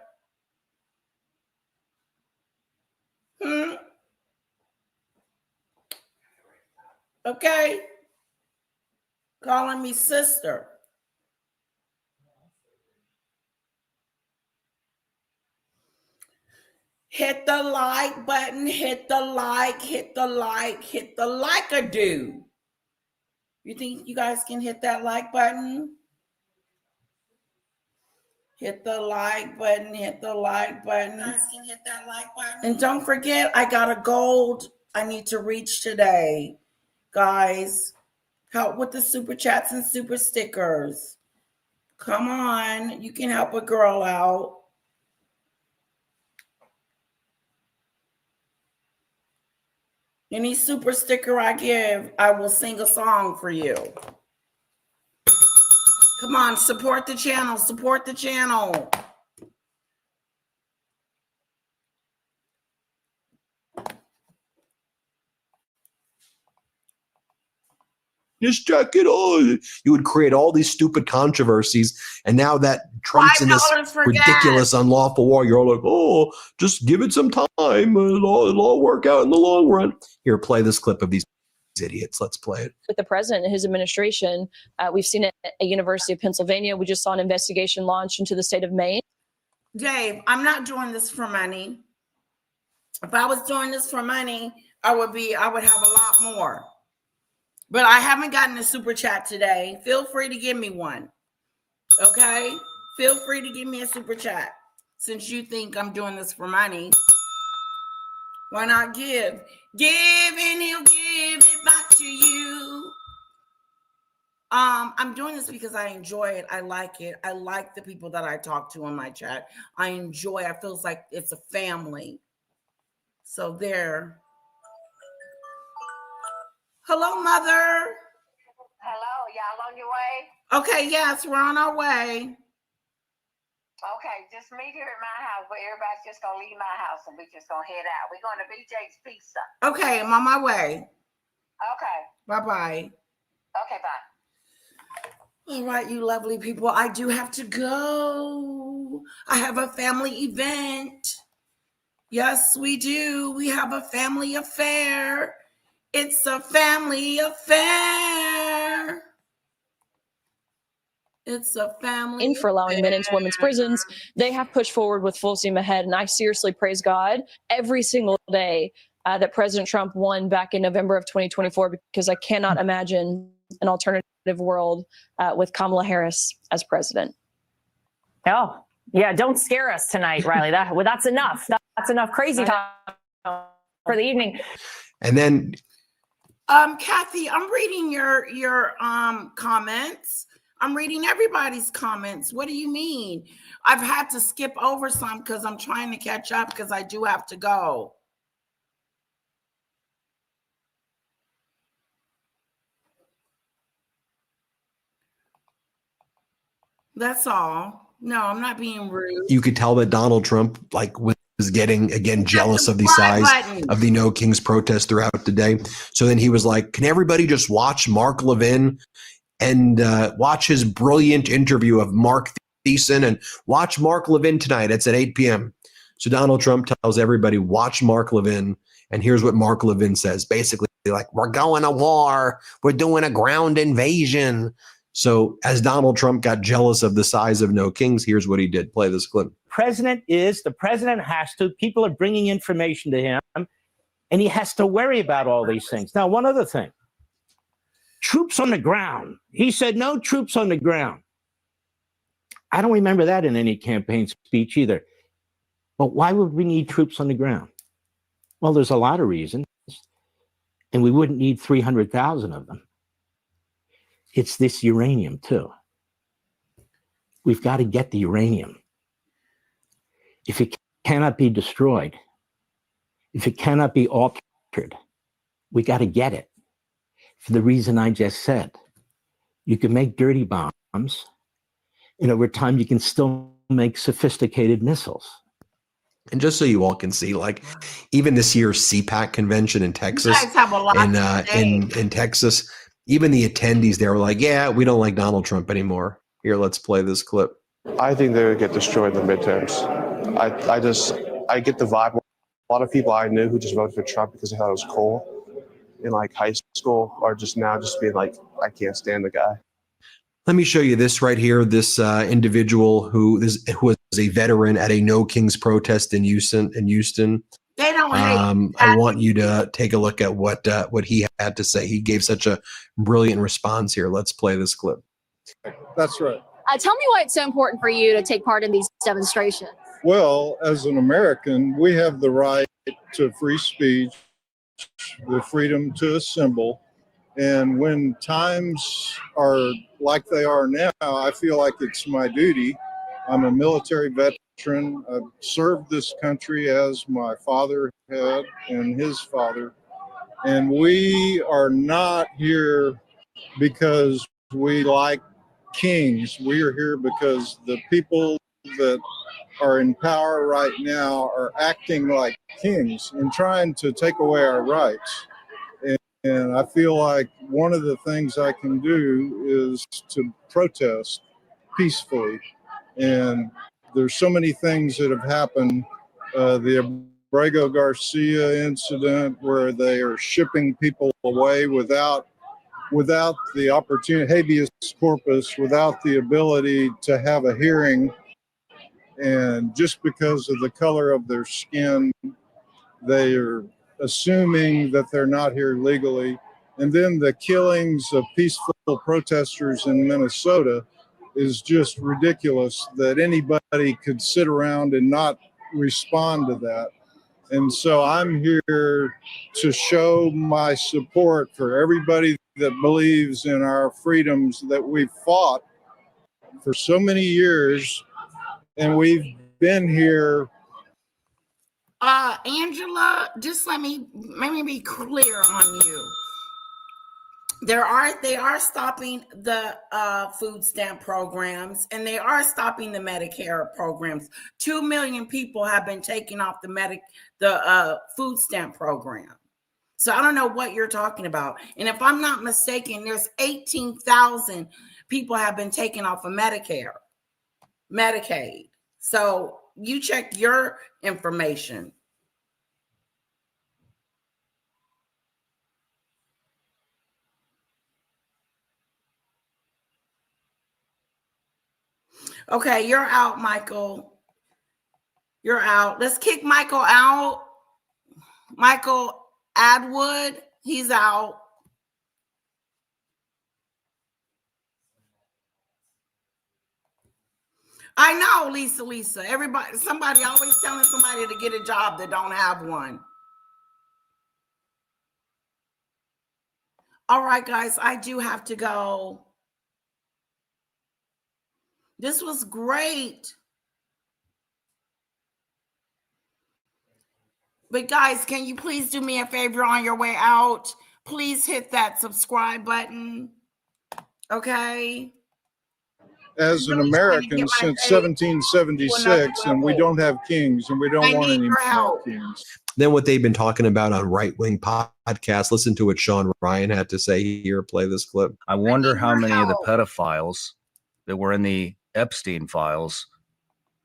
Okay. Calling me sister. Hit the like button, hit the like, hit the like, hit the like-a-do. You think you guys can hit that like button? Hit the like button, hit the like button. You guys can hit that like button. And don't forget, I got a gold I need to reach today. Guys, help with the super chats and super stickers. Come on, you can help a girl out. Any super sticker I give, I will sing a song for you. Come on, support the channel, support the channel. This jacket, oh, you would create all these stupid controversies. And now that Trump's in this ridiculous, unlawful war, you're all like, oh, just give it some time. It'll all work out in the long run. Here, play this clip of these idiots. Let's play it. With the president and his administration, we've seen it at a University of Pennsylvania. We just saw an investigation launch into the state of Maine. Dave, I'm not doing this for money. If I was doing this for money, I would have a lot more. But I haven't gotten a super chat today. Feel free to give me one. Okay? Feel free to give me a super chat. Since you think I'm doing this for money, why not give? Give and he'll give it back to you. I'm doing this because I enjoy it. I like it. I like the people that I talk to in my chat. I feels like it's a family. So there. Hello, Mother. Hello, y'all on your way? Okay, yes, we're on our way. Okay, just meet here at my house, but everybody's just gonna leave my house and we're just gonna head out. We're going to BJ's Pizza. Okay, I'm on my way. Okay. Bye-bye. Okay, bye. All right, you lovely people. I do have to go. I have a family event. Yes, we do. We have a family affair. It's a family affair. It's a family in for allowing men into women's prisons. They have pushed forward with full steam ahead. And I seriously praise God every single day that President Trump won back in November of 2024, because I cannot imagine an alternative world with Kamala Harris as president. Oh, yeah. Don't scare us tonight, Riley. That's enough. That's enough crazy talk for the evening. And then Kathy, I'm reading your comments. I'm reading everybody's comments. What do you mean? I've had to skip over some because I'm trying to catch up because I do have to go. That's all. No, I'm not being rude. you could tell that Donald Trump was getting again jealous of the size of the No Kings protest throughout the day. So then he was like, "Can everybody just watch Mark Levin and watch his brilliant interview of Mark Thiessen and watch Mark Levin tonight? It's at 8 p.m." So Donald Trump tells everybody, watch Mark Levin. And here's what Mark Levin says. Basically, like, we're going to war. We're doing a ground invasion. So as Donald Trump got jealous of the size of No Kings, here's what he did. Play this clip. The president has to, people are bringing information to him, and he has to worry about all these things. Now, one other thing. Troops on the ground. He said no troops on the ground. I don't remember that in any campaign speech either. But why would we need troops on the ground? Well, there's a lot of reasons, and we wouldn't need 300,000 of them. It's this uranium, too. We've got to get the uranium. If it cannot be destroyed, if it cannot be altered, we got to get it. For the reason I just said, you can make dirty bombs, and over time you can still make sophisticated missiles. And just so you all can see, like, even this year's CPAC convention in Texas, You guys have a lot to say. in Texas, even the attendees there were like, "Yeah, we don't like Donald Trump anymore." Here, let's play this clip. I think they would get destroyed in the midterms. I get the vibe. A lot of people I knew who just voted for Trump because they thought it was cool in like high school are just now just being like, I can't stand the guy. Let me show you this right here. This individual who was a veteran at a No Kings protest in Houston. They don't hate. I want you to take a look at what he had to say. He gave such a brilliant response here. Let's play this clip. That's right. Tell me why it's so important for you to take part in these demonstrations. Well, as an American, we have the right to free speech, the freedom to assemble. And when times are like they are now, I feel like it's my duty. I'm a military veteran. I've served this country as my father had and his father. And we are not here because we like kings. We are here because the people that are in power right now are acting like kings and trying to take away our rights. And I feel like one of the things I can do is to protest peacefully. And there's so many things that have happened. The Abrego Garcia incident where they are shipping people away without the opportunity, habeas corpus, without the ability to have a hearing. And just because of the color of their skin, they are assuming that they're not here legally. And then the killings of peaceful protesters in Minnesota is just ridiculous that anybody could sit around and not respond to that. And so I'm here to show my support for everybody that believes in our freedoms that we've fought for so many years. And we've been here. Angela, just let me be clear on you. They are stopping the food stamp programs, and they are stopping the Medicare programs. 2 million people have been taken off the food stamp program. So I don't know what you're talking about. And if I'm not mistaken, there's 18,000 people have been taken off of Medicaid. So you check your information. Okay, you're out, Michael. You're out. Let's kick Michael out. Michael Atwood, he's out. I know, Lisa. Somebody always telling somebody to get a job that don't have one. All right, guys, I do have to go. This was great. But guys, can you please do me a favor on your way out? Please hit that subscribe button. Okay? As an American since 1776, and we don't have kings, and we don't want any more kings. Then what they've been talking about on right-wing podcasts, listen to what Sean Ryan had to say here. Play this clip. I wonder how many of the pedophiles that were in the Epstein files,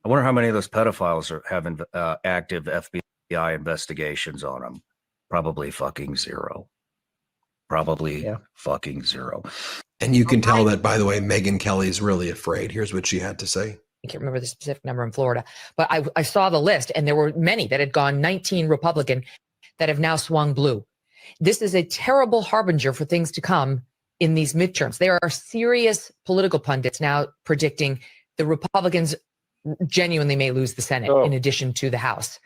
I wonder how many of those pedophiles are having active FBI investigations on them. Probably fucking zero. Fucking zero. And you can tell that, by the way, Megyn Kelly is really afraid. Here's what she had to say. I can't remember the specific number in Florida, but I saw the list, and there were many that had gone 19 Republican that have now swung blue. This is a terrible harbinger for things to come in these midterms. There are serious political pundits now predicting the Republicans genuinely may lose the Senate in addition to the House.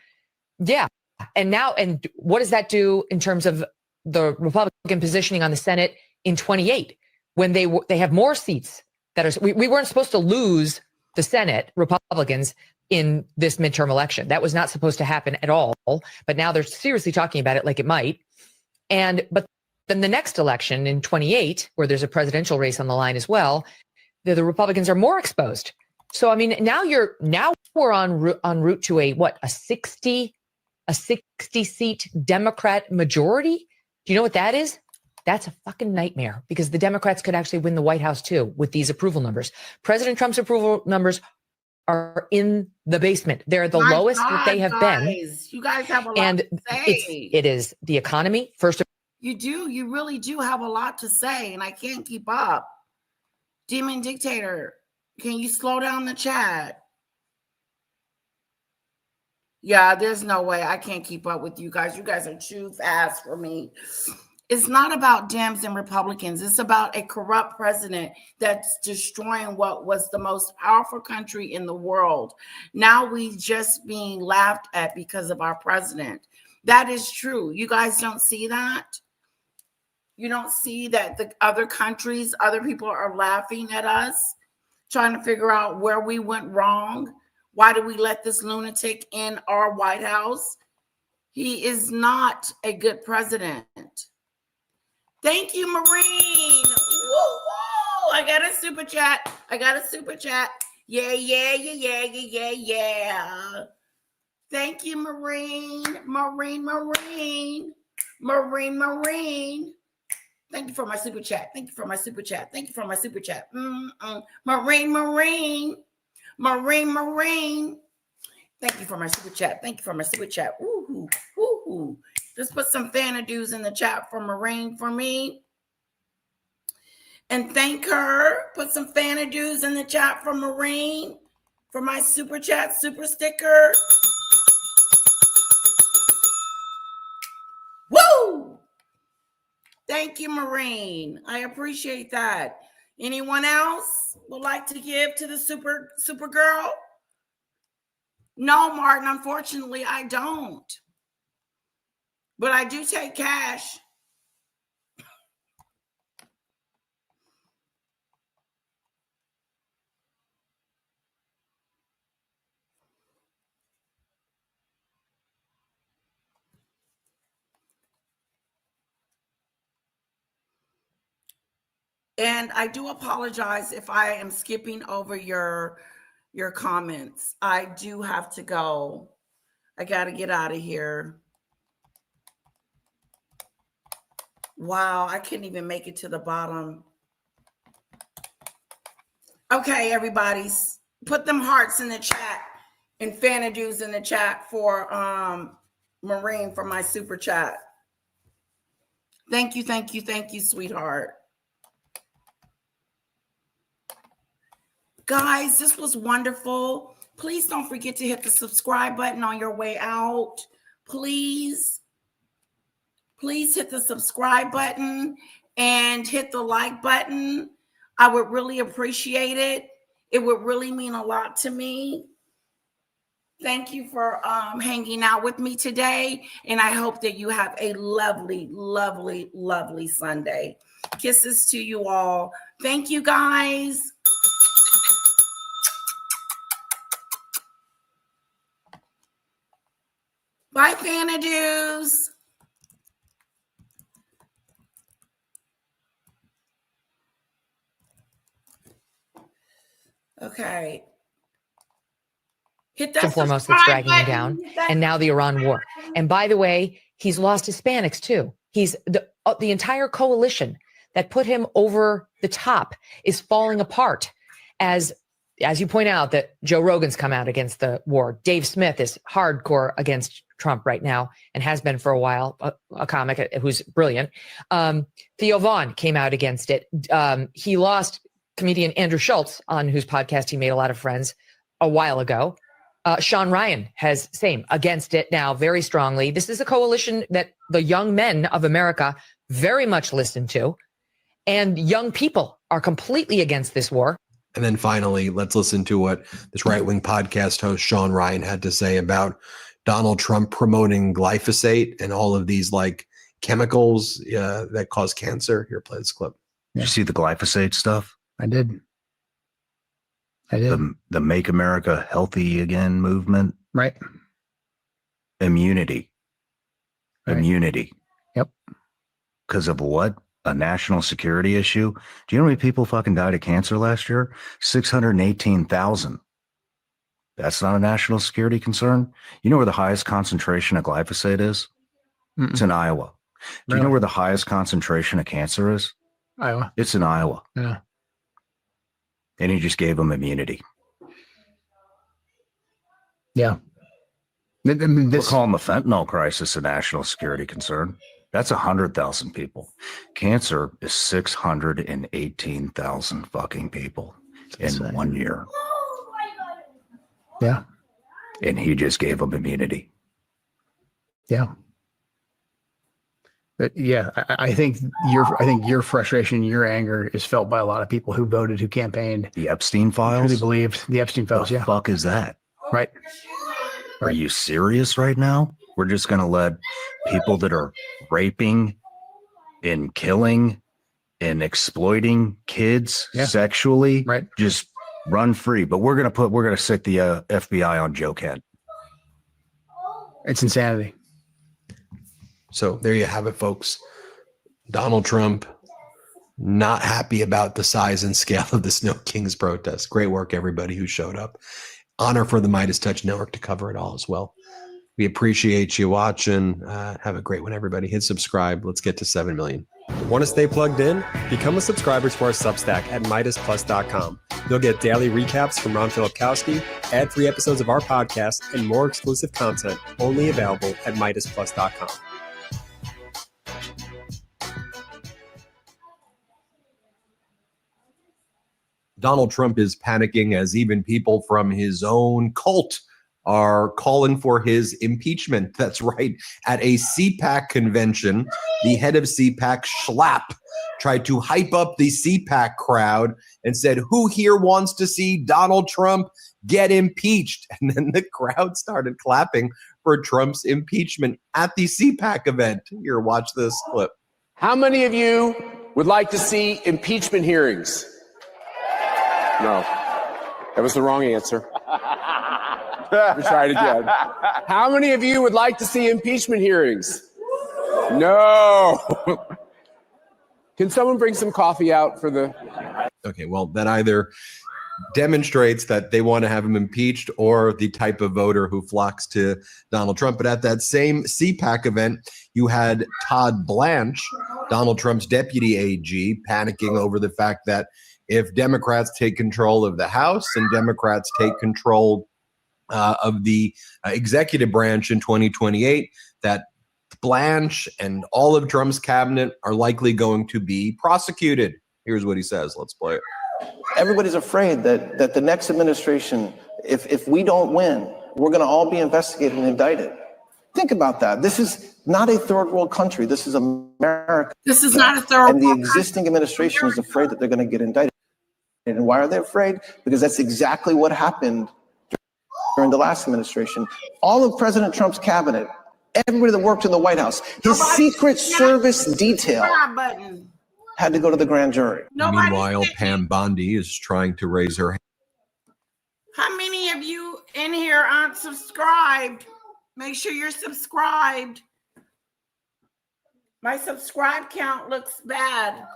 Yeah. And what does that do in terms of the Republican positioning on the Senate in 28 when they have more seats that are, we weren't supposed to lose the Senate, Republicans, in this midterm election. That was not supposed to happen at all. But now they're seriously talking about it like it might. But then the next election in 28, where there's a presidential race on the line as well, the Republicans are more exposed. So I mean, now we're en route to a 60 seat Democrat majority. Do you know what that is? That's a fucking nightmare, because the Democrats could actually win the White House too with these approval numbers. President Trump's approval numbers are in the basement. They're the lowest that they have been. You guys have a lot to say. It is the economy first. You do. You really do have a lot to say, and I can't keep up. Demon Dictator, can you slow down the chat? Yeah, there's no way. I can't keep up with you guys. You guys are too fast for me. It's not about Dems and Republicans. It's about a corrupt president that's destroying what was the most powerful country in the world. Now we just being laughed at because of our president. That is true. You guys don't see that? You don't see that the other countries, other people are laughing at us, trying to figure out where we went wrong. Why did we let this lunatic in our White House? He is not a good president. Thank you, Maureen. Woo, woo. I got a super chat. Yeah. Thank you, Maureen. Maureen. Thank you for my super chat. Maureen. Thank you for my super chat. Woo-hoo. Just put some Xanadu's in the chat for Maureen for me. And thank her. Put some Xanadu's in the chat for Maureen. for my super chat, super sticker. Woo! Thank you, Marine. I appreciate that. Anyone else would like to give to the super girl? No, Martin, unfortunately, I don't. But I do take cash. And I do apologize if I am skipping over your comments. I do have to go. I got to get out of here. Wow, I couldn't even make it to the bottom. Okay, everybody, put them hearts in the chat and Fanadu's in the chat for Marine for my super chat. Thank you, thank you, thank you, sweetheart. Guys, this was wonderful. Please don't forget to hit the subscribe button on your way out. Please hit the subscribe button and hit the like button. I would really appreciate it. It would really mean a lot to me. Thank you for hanging out with me today. And I hope that you have a lovely, lovely, lovely Sunday. Kisses to you all. Thank you, guys. Bye, Fanadoos. Okay. Hit that and foremost that's dragging him down. And now the Iran war. And by the way, he's lost Hispanics too. He's the entire coalition that put him over the top is falling apart as you point out that Joe Rogan's come out against the war. Dave Smith is hardcore against Trump right now and has been for a while, a comic who's brilliant. Theo Vaughn came out against it. He lost comedian Andrew Schultz, on whose podcast he made a lot of friends a while ago. Sean Ryan has same against it now very strongly. This is a coalition that the young men of America very much listen to, and young people are completely against this war. And then finally, let's listen to what this right-wing podcast host Sean Ryan had to say about Donald Trump promoting glyphosate and all of these like chemicals that cause cancer. Here, play this clip. Did you see the glyphosate stuff? I did. The Make America Healthy Again movement. Right. Immunity. Right. Immunity. Yep. Because of what? A national security issue? Do you know how many people fucking died of cancer last year? 618,000. That's not a national security concern. You know where the highest concentration of glyphosate is? Mm-mm. It's in Iowa. Do you know where the highest concentration of cancer is? Iowa. It's in Iowa. Yeah. And he just gave them immunity. Yeah. We're calling the fentanyl crisis a national security concern. That's 100,000 people. Cancer is 618,000 fucking people in 1 year. Yeah. And he just gave them immunity. Yeah. But yeah, I think your frustration, your anger is felt by a lot of people who voted, who campaigned. The Epstein files? Really believed the Epstein files, the yeah. Fuck is that? Right. Are you serious right now? We're just going to let people that are raping and killing and exploiting kids sexually just run free. But we're going to stick the FBI on Joe Kent. It's insanity. So there you have it, folks. Donald Trump not happy about the size and scale of the Snow Kings protest. Great work, everybody who showed up. Honor for the Midas Touch Network to cover it all as well. We appreciate you watching. Have a great one, everybody. Hit subscribe. Let's get to 7 million. Want to stay plugged in? Become a subscriber to our Substack at MidasPlus.com. You'll get daily recaps from Ron Filipkowski, ad-free episodes of our podcast, and more exclusive content only available at MidasPlus.com. Donald Trump is panicking as even people from his own cult are calling for his impeachment. That's right. At a CPAC convention, the head of CPAC, Schlapp, tried to hype up the CPAC crowd and said, "Who here wants to see Donald Trump get impeached?" And then the crowd started clapping for Trump's impeachment at the CPAC event. Here, watch this clip. How many of you would like to see impeachment hearings? No. That was the wrong answer. Let me try it again. How many of you would like to see impeachment hearings? No. Can someone bring some coffee out for the... Okay, well, that either demonstrates that they want to have him impeached or the type of voter who flocks to Donald Trump. But at that same CPAC event, you had Todd Blanche, Donald Trump's deputy AG, panicking over the fact that if Democrats take control of the House and Democrats take control of the executive branch in 2028, that Blanche and all of Trump's cabinet are likely going to be prosecuted. Here's what he says. Let's play it. Everybody's afraid that the next administration, if we don't win, we're going to all be investigated and indicted. Think about that. This is not a third world country. This is America. This is not a third world country. country. And the existing administration is afraid that they're going to get indicted. And why are they afraid? Because that's exactly what happened during the last administration. All of President Trump's cabinet, everybody that worked in the White House, his Secret Service detail had to go to the grand jury. Meanwhile, Pam Bondi is trying to raise her hand. How many of you in here aren't subscribed? Make sure you're subscribed. My subscribe count looks bad.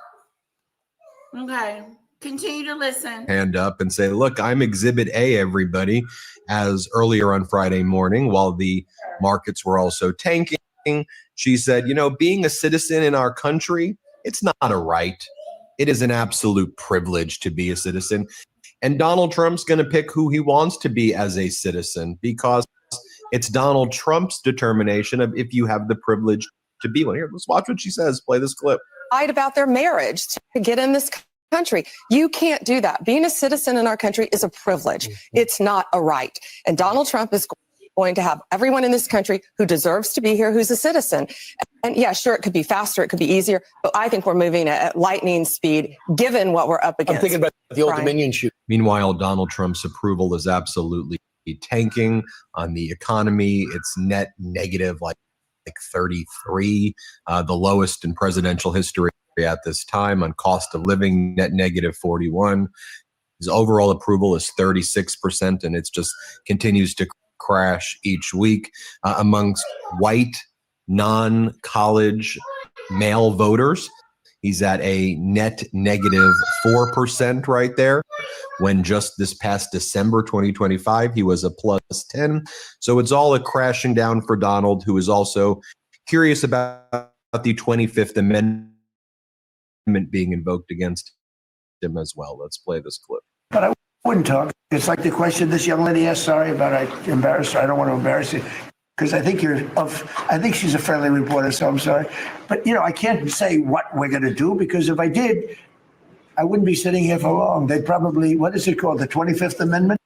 Okay. Continue to listen. Hand up and say, look, I'm Exhibit A, everybody. As earlier on Friday morning, while the markets were also tanking, she said, being a citizen in our country, it's not a right. It is an absolute privilege to be a citizen. And Donald Trump's going to pick who he wants to be as a citizen because it's Donald Trump's determination of if you have the privilege to be one. Here, let's watch what she says. Play this clip. Fight about their marriage to get in this country. You can't do that. Being a citizen in our country is a privilege. It's not a right. And Donald Trump is going to have everyone in this country who deserves to be here, who's a citizen. And yeah, sure, it could be faster, it could be easier, but I think we're moving at lightning speed, given what we're up against. I'm thinking about the Old Dominion shoot. Meanwhile, Donald Trump's approval is absolutely tanking on the economy. It's net negative, like 33, the lowest in presidential history at this time. On cost of living, net negative 41. His overall approval is 36%, and it's just continues to crash each week amongst white, non-college male voters. He's at a net negative 4% right there, when just this past December 2025, he was a plus 10. So it's all a crashing down for Donald, who is also curious about the 25th Amendment being invoked against him as well. Let's play this clip. But I wouldn't talk. It's like the question this young lady asked. Sorry about I embarrassed her. I don't want to embarrass you because I think I think she's a friendly reporter, so I'm sorry. But I can't say what we're going to do because if I did, I wouldn't be sitting here for long. They'd probably, what is it called? The 25th Amendment?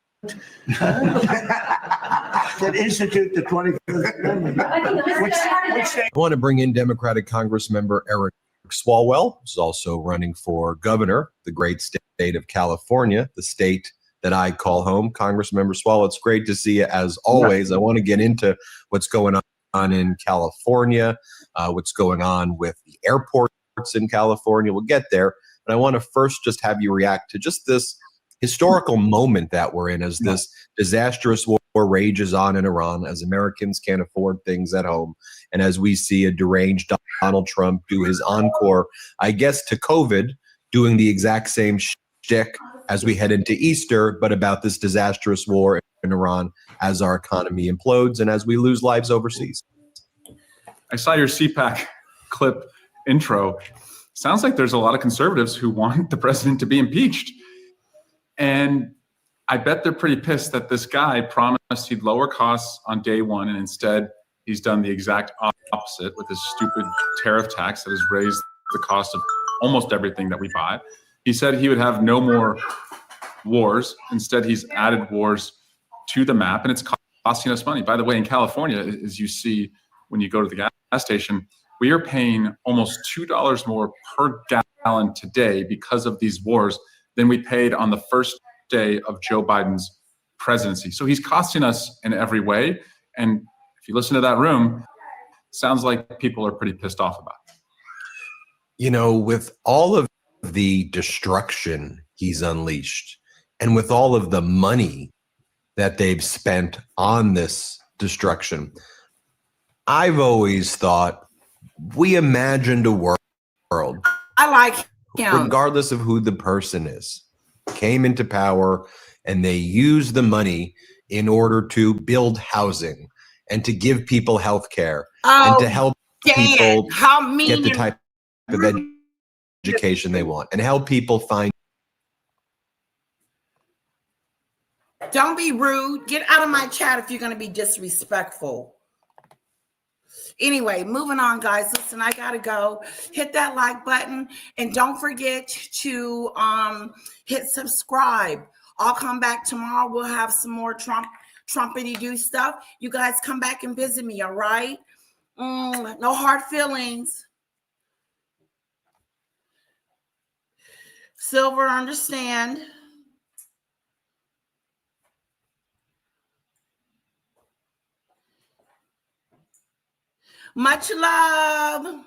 That institute the 25th Amendment. I want to bring in Democratic Congressmember Eric Swalwell, who's also running for governor, the great state of California, the state that I call home. Congressmember Swalwell, it's great to see you as always. I want to get into what's going on in California, what's going on with the airports in California. We'll get there. But I want to first just have you react to just this historical moment that we're in as this disastrous war rages on in Iran, as Americans can't afford things at home, and as we see a deranged Donald Trump do his encore, I guess, to COVID, doing the exact same shtick as we head into Easter, but about this disastrous war in Iran as our economy implodes and as we lose lives overseas. I saw your CPAC clip intro. Sounds like there's a lot of conservatives who want the president to be impeached. And I bet they're pretty pissed that this guy promised he'd lower costs on day one, and instead he's done the exact opposite with his stupid tariff tax that has raised the cost of almost everything that we buy. He said he would have no more wars. Instead, he's added wars to the map, and it's costing us money. By the way, in California, as you see when you go to the gas station, we are paying almost $2 more per gallon today because of these wars than we paid on the first day of Joe Biden's presidency. So he's costing us in every way. And if you listen to that room, sounds like people are pretty pissed off about it. You know, with all of the destruction he's unleashed and with all of the money that they've spent on this destruction, I've always thought we imagined a world, I like him. regardless of who the person is, came into power and they used the money in order to build housing and to give people health care and to help people how mean get the and type of education they want and help people find. Don't be rude. Get out of my chat if you're going to be disrespectful. Anyway, moving on, guys. Listen, I got to go. Hit that like button. And don't forget to hit subscribe. I'll come back tomorrow. We'll have some more Trumpity-do stuff. You guys come back and visit me, all right? No hard feelings. Silver, understand. Much love.